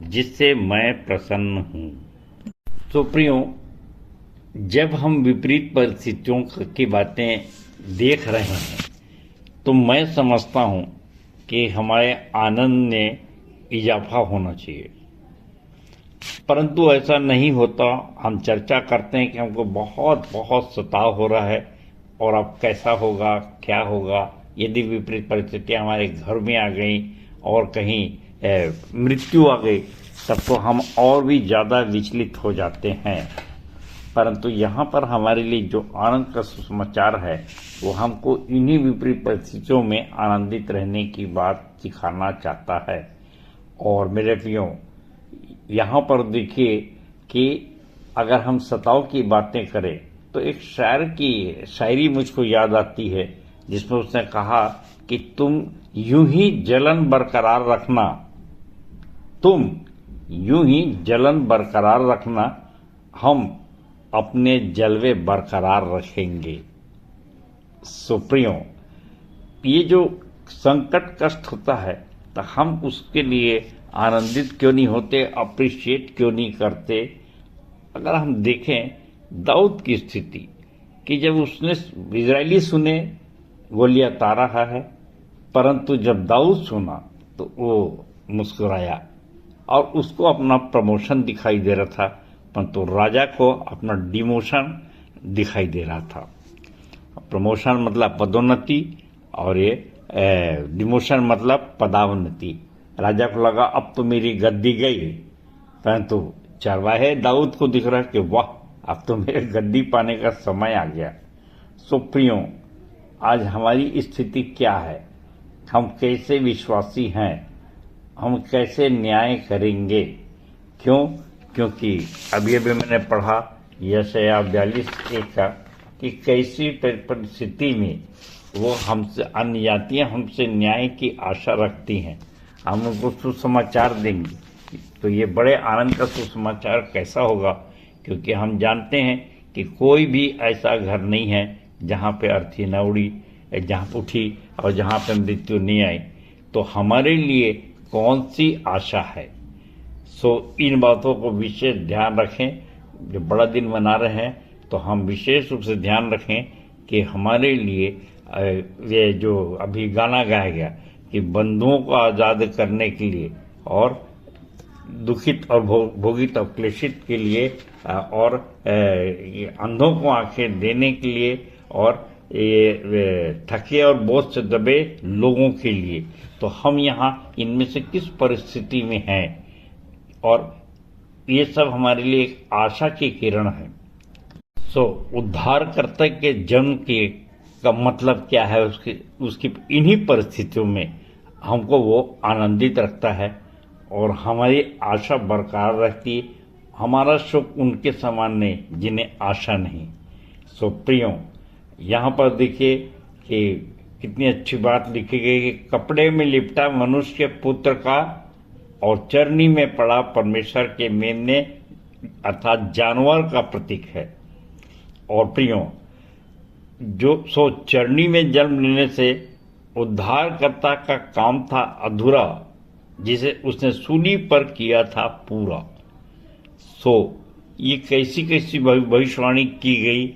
जिससे मैं प्रसन्न हूँ। तो प्रियो, जब हम विपरीत परिस्थितियों की बातें देख रहे हैं तो मैं समझता हूँ कि हमारे आनंद में इजाफा होना चाहिए, परंतु ऐसा नहीं होता। हम चर्चा करते हैं कि हमको बहुत बहुत सताव हो रहा है और अब कैसा होगा, क्या होगा यदि विपरीत परिस्थितियां हमारे घर में आ गई और कहीं मृत्यु आ गई, तब तो हम और भी ज़्यादा विचलित हो जाते हैं। परंतु यहाँ पर हमारे लिए जो आनंद का सुसमाचार है वो हमको इन्हीं विपरीत परिस्थितियों में आनंदित रहने की बात सिखाना चाहता है। और मेरे प्रियो, यहाँ पर देखिए कि अगर हम सताव की बातें करें तो एक शायरी मुझको याद आती है जिसमें उसने कहा कि तुम यूं ही जलन बरकरार रखना, तुम यूं ही जलन बरकरार रखना, हम अपने जलवे बरकरार रखेंगे। सुप्रियो, ये जो संकट कष्ट होता है तो हम उसके लिए आनंदित क्यों नहीं होते, अप्रिशिएट क्यों नहीं करते। अगर हम देखें दाऊद की स्थिति कि जब उसने इजरायली सुने गोलियत आ रहा है, परंतु जब दाऊद सुना तो वो मुस्कुराया और उसको अपना प्रमोशन दिखाई दे रहा था, परंतु राजा को अपना डिमोशन दिखाई दे रहा था। प्रमोशन मतलब पदोन्नति और ये डिमोशन मतलब पदावन्नति। राजा को लगा अब तो मेरी गद्दी गई, परंतु चरवाहे दाऊद को दिख रहा है कि वाह, अब तो मेरे गद्दी पाने का समय आ गया। सो प्रियो, आज हमारी स्थिति क्या है, हम कैसे विश्वासी हैं, हम कैसे न्याय करेंगे? क्यों? क्योंकि अभी मैंने पढ़ा यशायाह 42:1 का कि कैसी परिस्थिति में वो हमसे, अन्य जातियां हमसे न्याय की आशा रखती हैं, हम उनको सुसमाचार देंगे। तो ये बड़े आनंद का सुसमाचार कैसा होगा, क्योंकि हम जानते हैं कि कोई भी ऐसा घर नहीं है जहाँ पे अर्थी न उड़ी, जहाँ उठी और जहाँ पे मृत्यु नहीं आई। तो हमारे लिए कौन सी आशा है? सो इन बातों को विशेष ध्यान रखें। जो बड़ा दिन मना रहे हैं तो हम विशेष रूप से ध्यान रखें कि हमारे लिए ये जो अभी गाना गाया गया कि बंधुओं को आज़ाद करने के लिए और दुखित और भोगित और क्लेशित के लिए और अंधों को आंखें देने के लिए और ये थके और बोझ से दबे लोगों के लिए, तो हम यहाँ इनमें से किस परिस्थिति में हैं? और ये सब हमारे लिए एक आशा की किरण है। सो उद्धारकर्ता के जन्म का मतलब क्या है? उसकी इन्हीं परिस्थितियों में हमको वो आनंदित रखता है और हमारी आशा बरकरार रहती है। हमारा सुख उनके समान नहीं जिन्हें आशा नहीं। सो प्रियो, यहाँ पर देखिए कि कितनी अच्छी बात लिखी गई कि कपड़े में लिपटा मनुष्य के पुत्र का और चरनी में पड़ा परमेश्वर के मेमने अर्थात जानवर का प्रतीक है। और प्रियो, जो चरनी में जन्म लेने से उद्धारकर्ता का काम था अधूरा, जिसे उसने सूली पर किया था पूरा। सो ये कैसी कैसी भविष्यवाणी की गई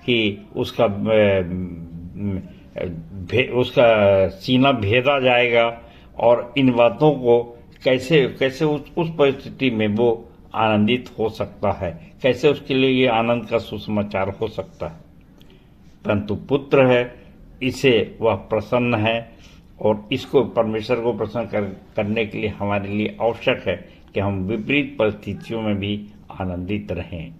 कि उसका सीना भेदा जाएगा और इन बातों को कैसे कैसे उस परिस्थिति में वो आनंदित हो सकता है, कैसे उसके लिए ये आनंद का सुसमाचार हो सकता है। परंतु पुत्र है, इसे वह प्रसन्न है और इसको परमेश्वर को प्रसन्न करने के लिए हमारे लिए आवश्यक है कि हम विपरीत परिस्थितियों में भी आनंदित रहें।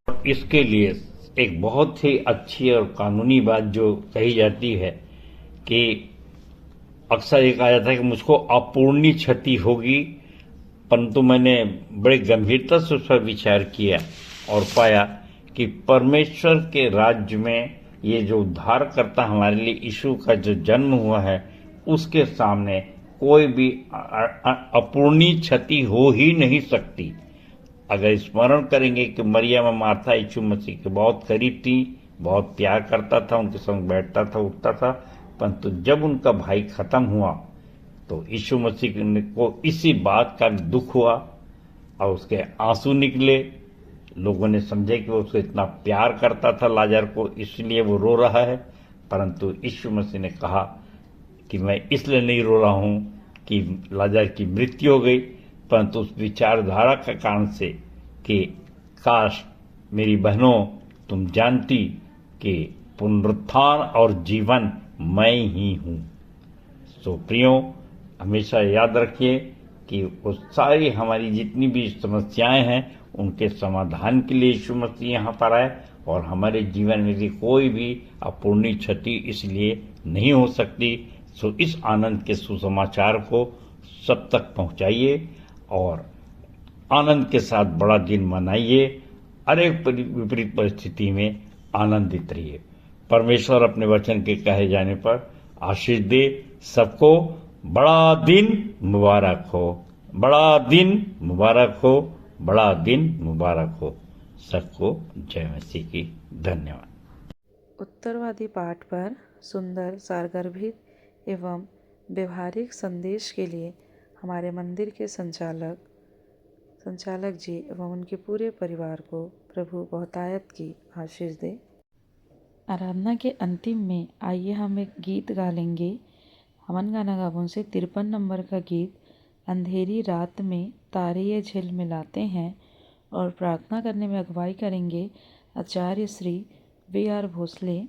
और इसके लिए एक बहुत ही अच्छी और कानूनी बात जो कही जाती है कि अक्सर ये कहा जाता है कि मुझको अपूर्णीय क्षति होगी, परंतु मैंने बड़े गंभीरता से उस पर विचार किया और पाया कि परमेश्वर के राज्य में ये जो उद्धारकर्ता हमारे लिए यीशु का जो जन्म हुआ है, उसके सामने कोई भी अपूर्णीय क्षति हो ही नहीं सकती। अगर स्मरण करेंगे कि मरियम और मार्था यीशु मसीह के बहुत करीब थी, बहुत प्यार करता था, उनके संग बैठता था, उठता था, परंतु जब उनका भाई खत्म हुआ तो यीशु मसीह को इसी बात का दुख हुआ और उसके आंसू निकले। लोगों ने समझे कि वो उसको इतना प्यार करता था लाजर को, इसलिए वो रो रहा है। परंतु यीशु मसीह ने कहा कि मैं इसलिए नहीं रो रहा हूं कि लाजर की मृत्यु हो गई, परंतु उस विचारधारा के कारण से कि काश मेरी बहनों तुम जानती कि पुनरुत्थान और जीवन मैं ही हूं। सो प्रियो, हमेशा याद रखिए कि वो सारी हमारी जितनी भी समस्याएं हैं उनके समाधान के लिए यीशु मसीह यहाँ पर आए, और हमारे जीवन में भी कोई भी अपूर्णीय क्षति इसलिए नहीं हो सकती। सो इस आनंद के सुसमाचार को सब तक पहुंचाइए और आनंद के साथ बड़ा दिन मनाइए। अनेक विपरीत परिस्थिति में आनंदित रहिए। परमेश्वर अपने वचन के कहे जाने पर आशीष दे। सबको बड़ा दिन मुबारक हो, बड़ा दिन मुबारक हो, बड़ा दिन मुबारक हो। सबको जय मसीह की। धन्यवाद। उत्तरवादी पाठ पर सुंदर, सारगर्भित एवं व्यवहारिक संदेश के लिए हमारे मंदिर के संचालक जी एवं उनके पूरे परिवार को प्रभु बहुतायत की आशीष दे। आराधना के अंतिम में आइए हम एक गीत गा लेंगे। हमन गाना गाबों से 53 नंबर का गीत अंधेरी रात में तारे ये झिलमिलाते हैं, और प्रार्थना करने में अगुवाई करेंगे आचार्य श्री V.R. भोसले।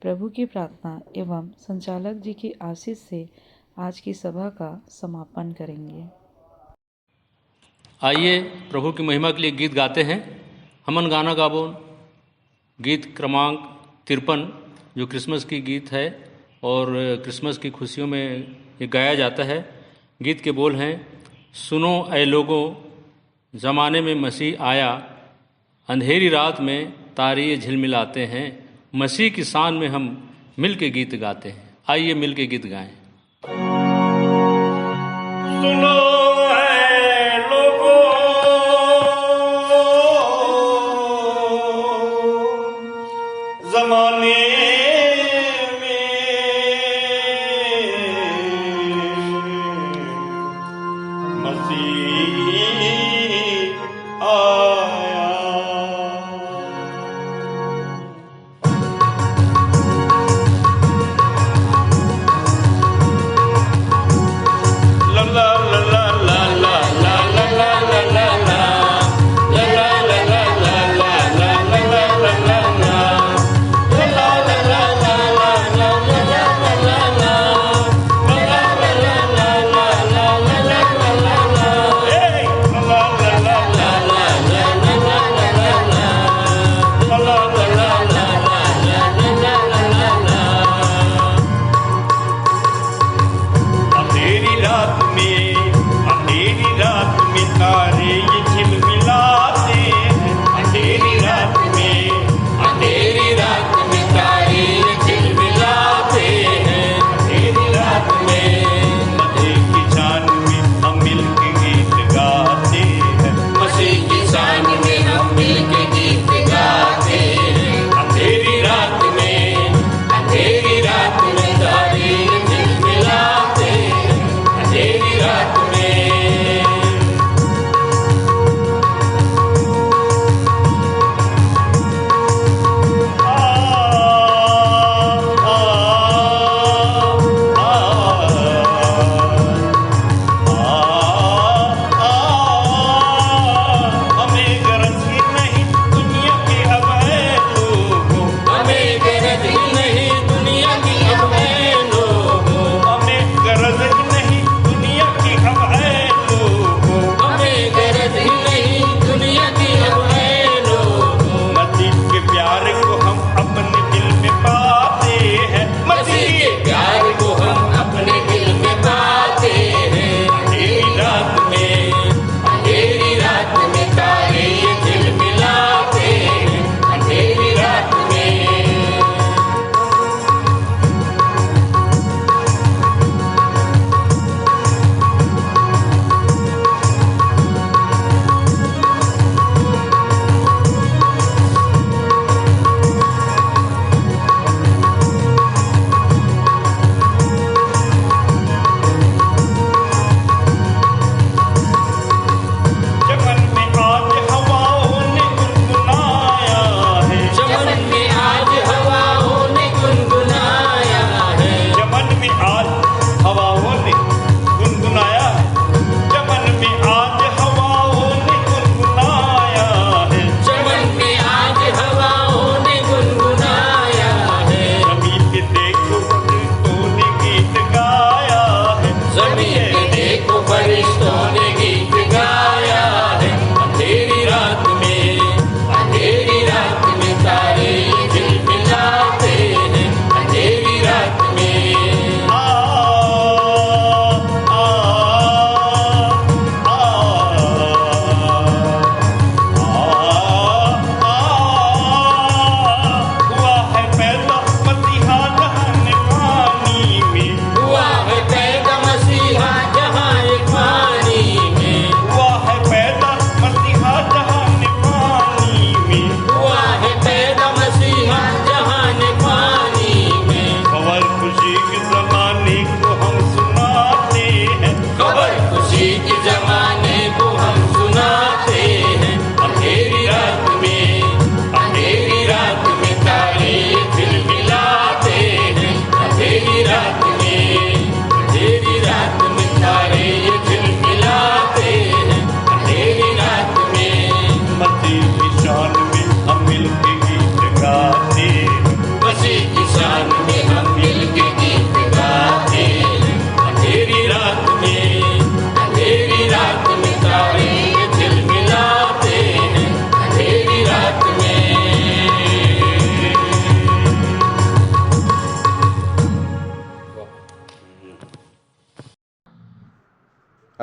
प्रभु की प्रार्थना एवं संचालक जी की आशीष से आज की सभा का समापन करेंगे। आइए प्रभु की महिमा के लिए गीत गाते हैं। हमन गाना गाबो गीत क्रमांक 53, जो क्रिसमस की गीत है और क्रिसमस की खुशियों में ये गाया जाता है। गीत के बोल हैं, सुनो ऐ लोगों ज़माने में मसीह आया, अंधेरी रात में तारे झिलमिलाते हैं, मसीह की शान में हम मिल के गीत गाते हैं। आइए मिल के गीत गाएं। सुनो ऐ लोगों, ज़माने la la la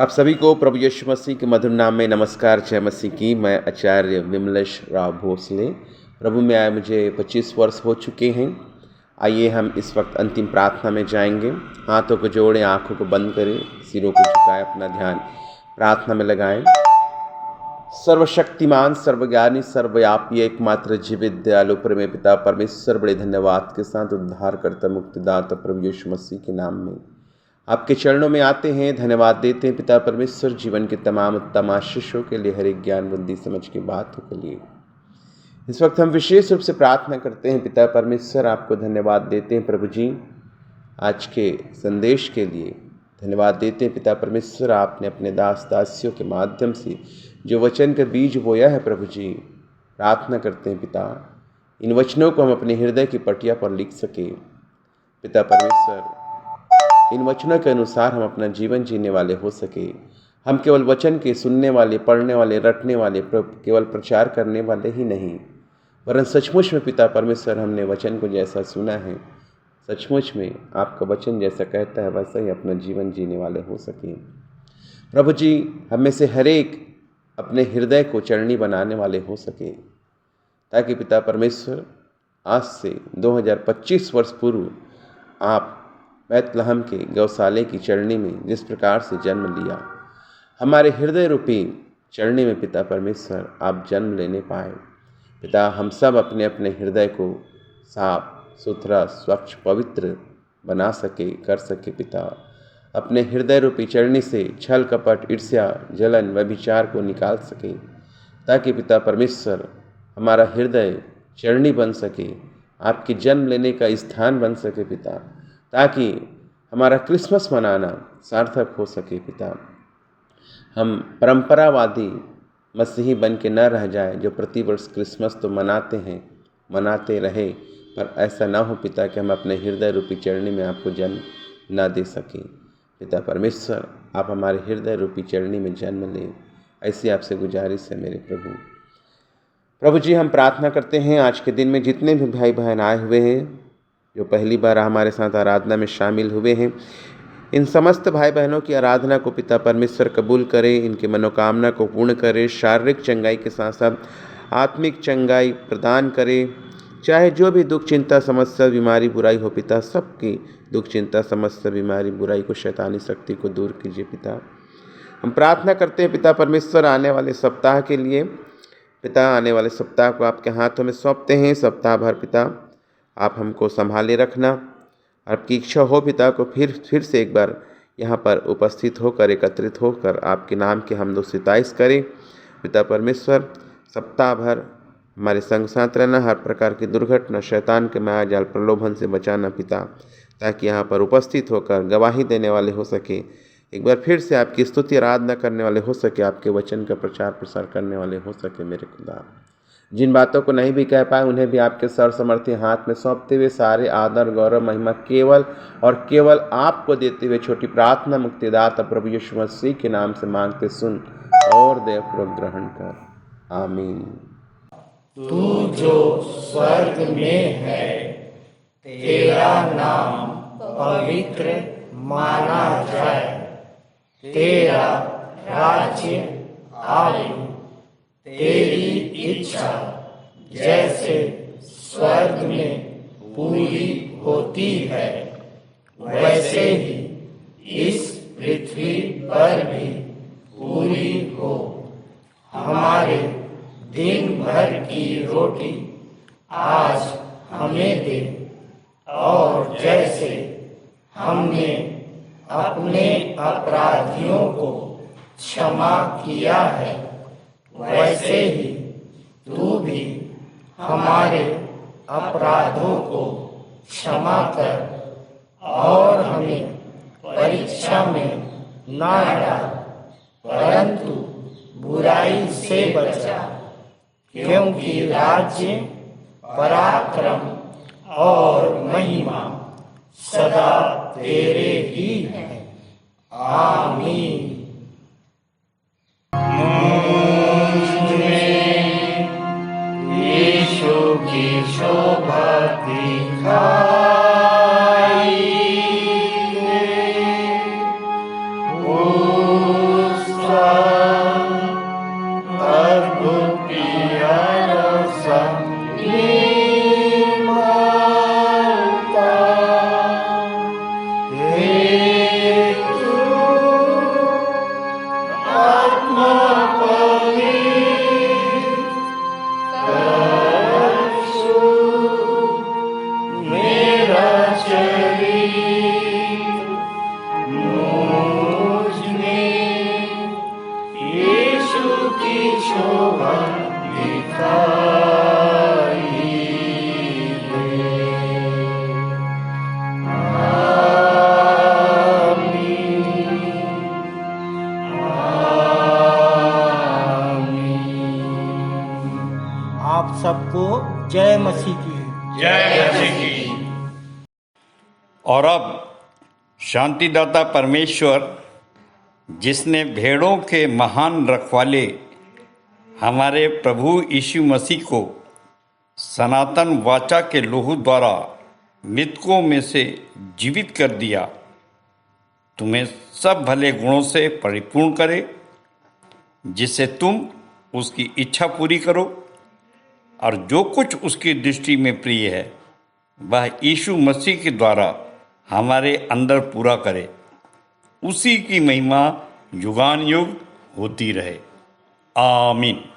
आप सभी को प्रभु यीशु मसीह के मधुर नाम में नमस्कार। जय मसीह की। मैं आचार्य विमलेश राव भोसले। प्रभु में आए मुझे 25 वर्ष हो चुके हैं। आइए हम इस वक्त अंतिम प्रार्थना में जाएंगे। हाथों को जोड़ें, आंखों को बंद करें, सिरों को झुकाएं, अपना ध्यान प्रार्थना में लगाएं। सर्वशक्तिमान, सर्वज्ञानी, सर्वव्यापी, एकमात्र जीवित दयालु परम पिता परमेश्वर, बड़े धन्यवाद के साथ उद्धारकर्ता मुक्तिदाता प्रभु यीशु मसीह के नाम में आपके चरणों में आते हैं। धन्यवाद देते हैं पिता परमेश्वर, जीवन के तमाम उत्तम आशीषों के लिए, हर एक ज्ञान बुद्धि समझ की बातों के लिए। इस वक्त हम विशेष रूप से प्रार्थना करते हैं पिता परमेश्वर, आपको धन्यवाद देते हैं प्रभु जी आज के संदेश के लिए। धन्यवाद देते हैं पिता परमेश्वर, आपने अपने दास दासियों के माध्यम से जो वचन का बीज बोया है प्रभु जी, प्रार्थना करते हैं पिता इन वचनों को हम अपने हृदय की पटिया पर लिख सके। पिता परमेश्वर, इन वचनों के अनुसार हम अपना जीवन जीने वाले हो सके। हम केवल वचन के सुनने वाले, पढ़ने वाले, रटने वाले, केवल प्रचार करने वाले ही नहीं, वरन सचमुच में पिता परमेश्वर हमने वचन को जैसा सुना है, सचमुच में आपका वचन जैसा कहता है वैसा ही अपना जीवन जीने वाले हो सके। प्रभु जी, हम में से हर एक अपने हृदय को चरणी बनाने वाले हो सके, ताकि पिता परमेश्वर आज से 2025 वर्ष पूर्व आप बैतलहम के गौशाले की चरणी में जिस प्रकार से जन्म लिया, हमारे हृदय रूपी चरणी में पिता परमेश्वर आप जन्म लेने पाए। पिता, हम सब अपने अपने हृदय को साफ सुथरा, स्वच्छ, पवित्र बना सके, कर सके। पिता, अपने हृदय रूपी चरणी से छल, कपट, ईर्ष्या, जलन, व्यभिचार को निकाल सके, ताकि पिता परमेश्वर हमारा हृदय चरणी बन सके, आपके जन्म लेने का स्थान बन सके पिता, ताकि हमारा क्रिसमस मनाना सार्थक हो सके। पिता, हम परंपरावादी मसीही बन के न रह जाए जो प्रतिवर्ष क्रिसमस तो मनाते हैं, मनाते रहे, पर ऐसा ना हो पिता कि हम अपने हृदय रूपी चरणी में आपको जन्म ना दे सके। पिता परमेश्वर, आप हमारे हृदय रूपी चरणी में जन्म लें, ऐसी आपसे गुजारिश है मेरे प्रभु। प्रभु जी, हम प्रार्थना करते हैं आज के दिन में जितने भी भाई बहन आए हुए हैं, जो पहली बार हमारे साथ आराधना में शामिल हुए हैं, इन समस्त भाई बहनों की आराधना को पिता परमेश्वर कबूल करे, इनके मनोकामना को पूर्ण करे, शारीरिक चंगाई के साथ साथ आत्मिक चंगाई प्रदान करे। चाहे जो भी दुख, चिंता, समस्या, बीमारी, बुराई हो पिता, सबकी दुख, चिंता, समस्या, बीमारी, बुराई को, शैतानी शक्ति को दूर कीजिए पिता। हम प्रार्थना करते हैं पिता परमेश्वर आने वाले सप्ताह के लिए। पिता, आने वाले सप्ताह को आपके हाथों में सौंपते हैं। सप्ताह भर पिता आप हमको संभाले रखना। आपकी इच्छा हो पिता को फिर से एक बार यहाँ पर उपस्थित होकर, एकत्रित होकर आपके नाम के हम लोग सिताइश करें। पिता परमेश्वर, सप्ताह भर हमारे संग साथ रहना, हर प्रकार की दुर्घटना, शैतान के माया जाल, प्रलोभन से बचाना पिता, ताकि यहाँ पर उपस्थित होकर गवाही देने वाले हो सके, एक बार फिर से आपकी स्तुति आराधना करने वाले हो सके, आपके वचन का प्रचार प्रसार करने वाले हो सके। मेरे खुदा, जिन बातों को नहीं भी कह पाए उन्हें भी आपके सर्वसमर्थी हाथ में सौंपते हुए सारे आदर, गौरव, महिमा केवल और केवल आपको देते हुए छोटी प्रार्थना मुक्तिदाता प्रभु यीशु मसीह के नाम से मांगते सुन और दयापूर्वक ग्रहण कर। आमीन। तू जो स्वर्ग में है, तेरा नाम पवित्र माना जाए, तेरा राज्य आए, तेरी इच्छा जैसे स्वर्ग में पूरी होती है, वैसे ही इस पृथ्वी पर भी पूरी हो। हमारे दिन भर की रोटी आज हमें दे, और जैसे हमने अपने अपराधियों को क्षमा किया है, वैसे ही तू भी हमारे अपराधों को क्षमा कर, और हमें परीक्षा में ना डाल, परंतु बुराई से बचा, क्योंकि राज्य, पराक्रम और महिमा सदा तेरे ही हैं। आमीन। यीशु की शोभा दिखाई दे, आप सबको जय मसीह की। जय मसीह की। और अब शांतिदाता परमेश्वर, जिसने भेड़ों के महान रखवाले हमारे प्रभु यीशु मसीह को सनातन वाचा के लोहू द्वारा मृतकों में से जीवित कर दिया, तुम्हें सब भले गुणों से परिपूर्ण करे, जिससे तुम उसकी इच्छा पूरी करो और जो कुछ उसकी दृष्टि में प्रिय है वह यीशु मसीह के द्वारा हमारे अंदर पूरा करे। उसी की महिमा युगान युग होती रहे। आमीन।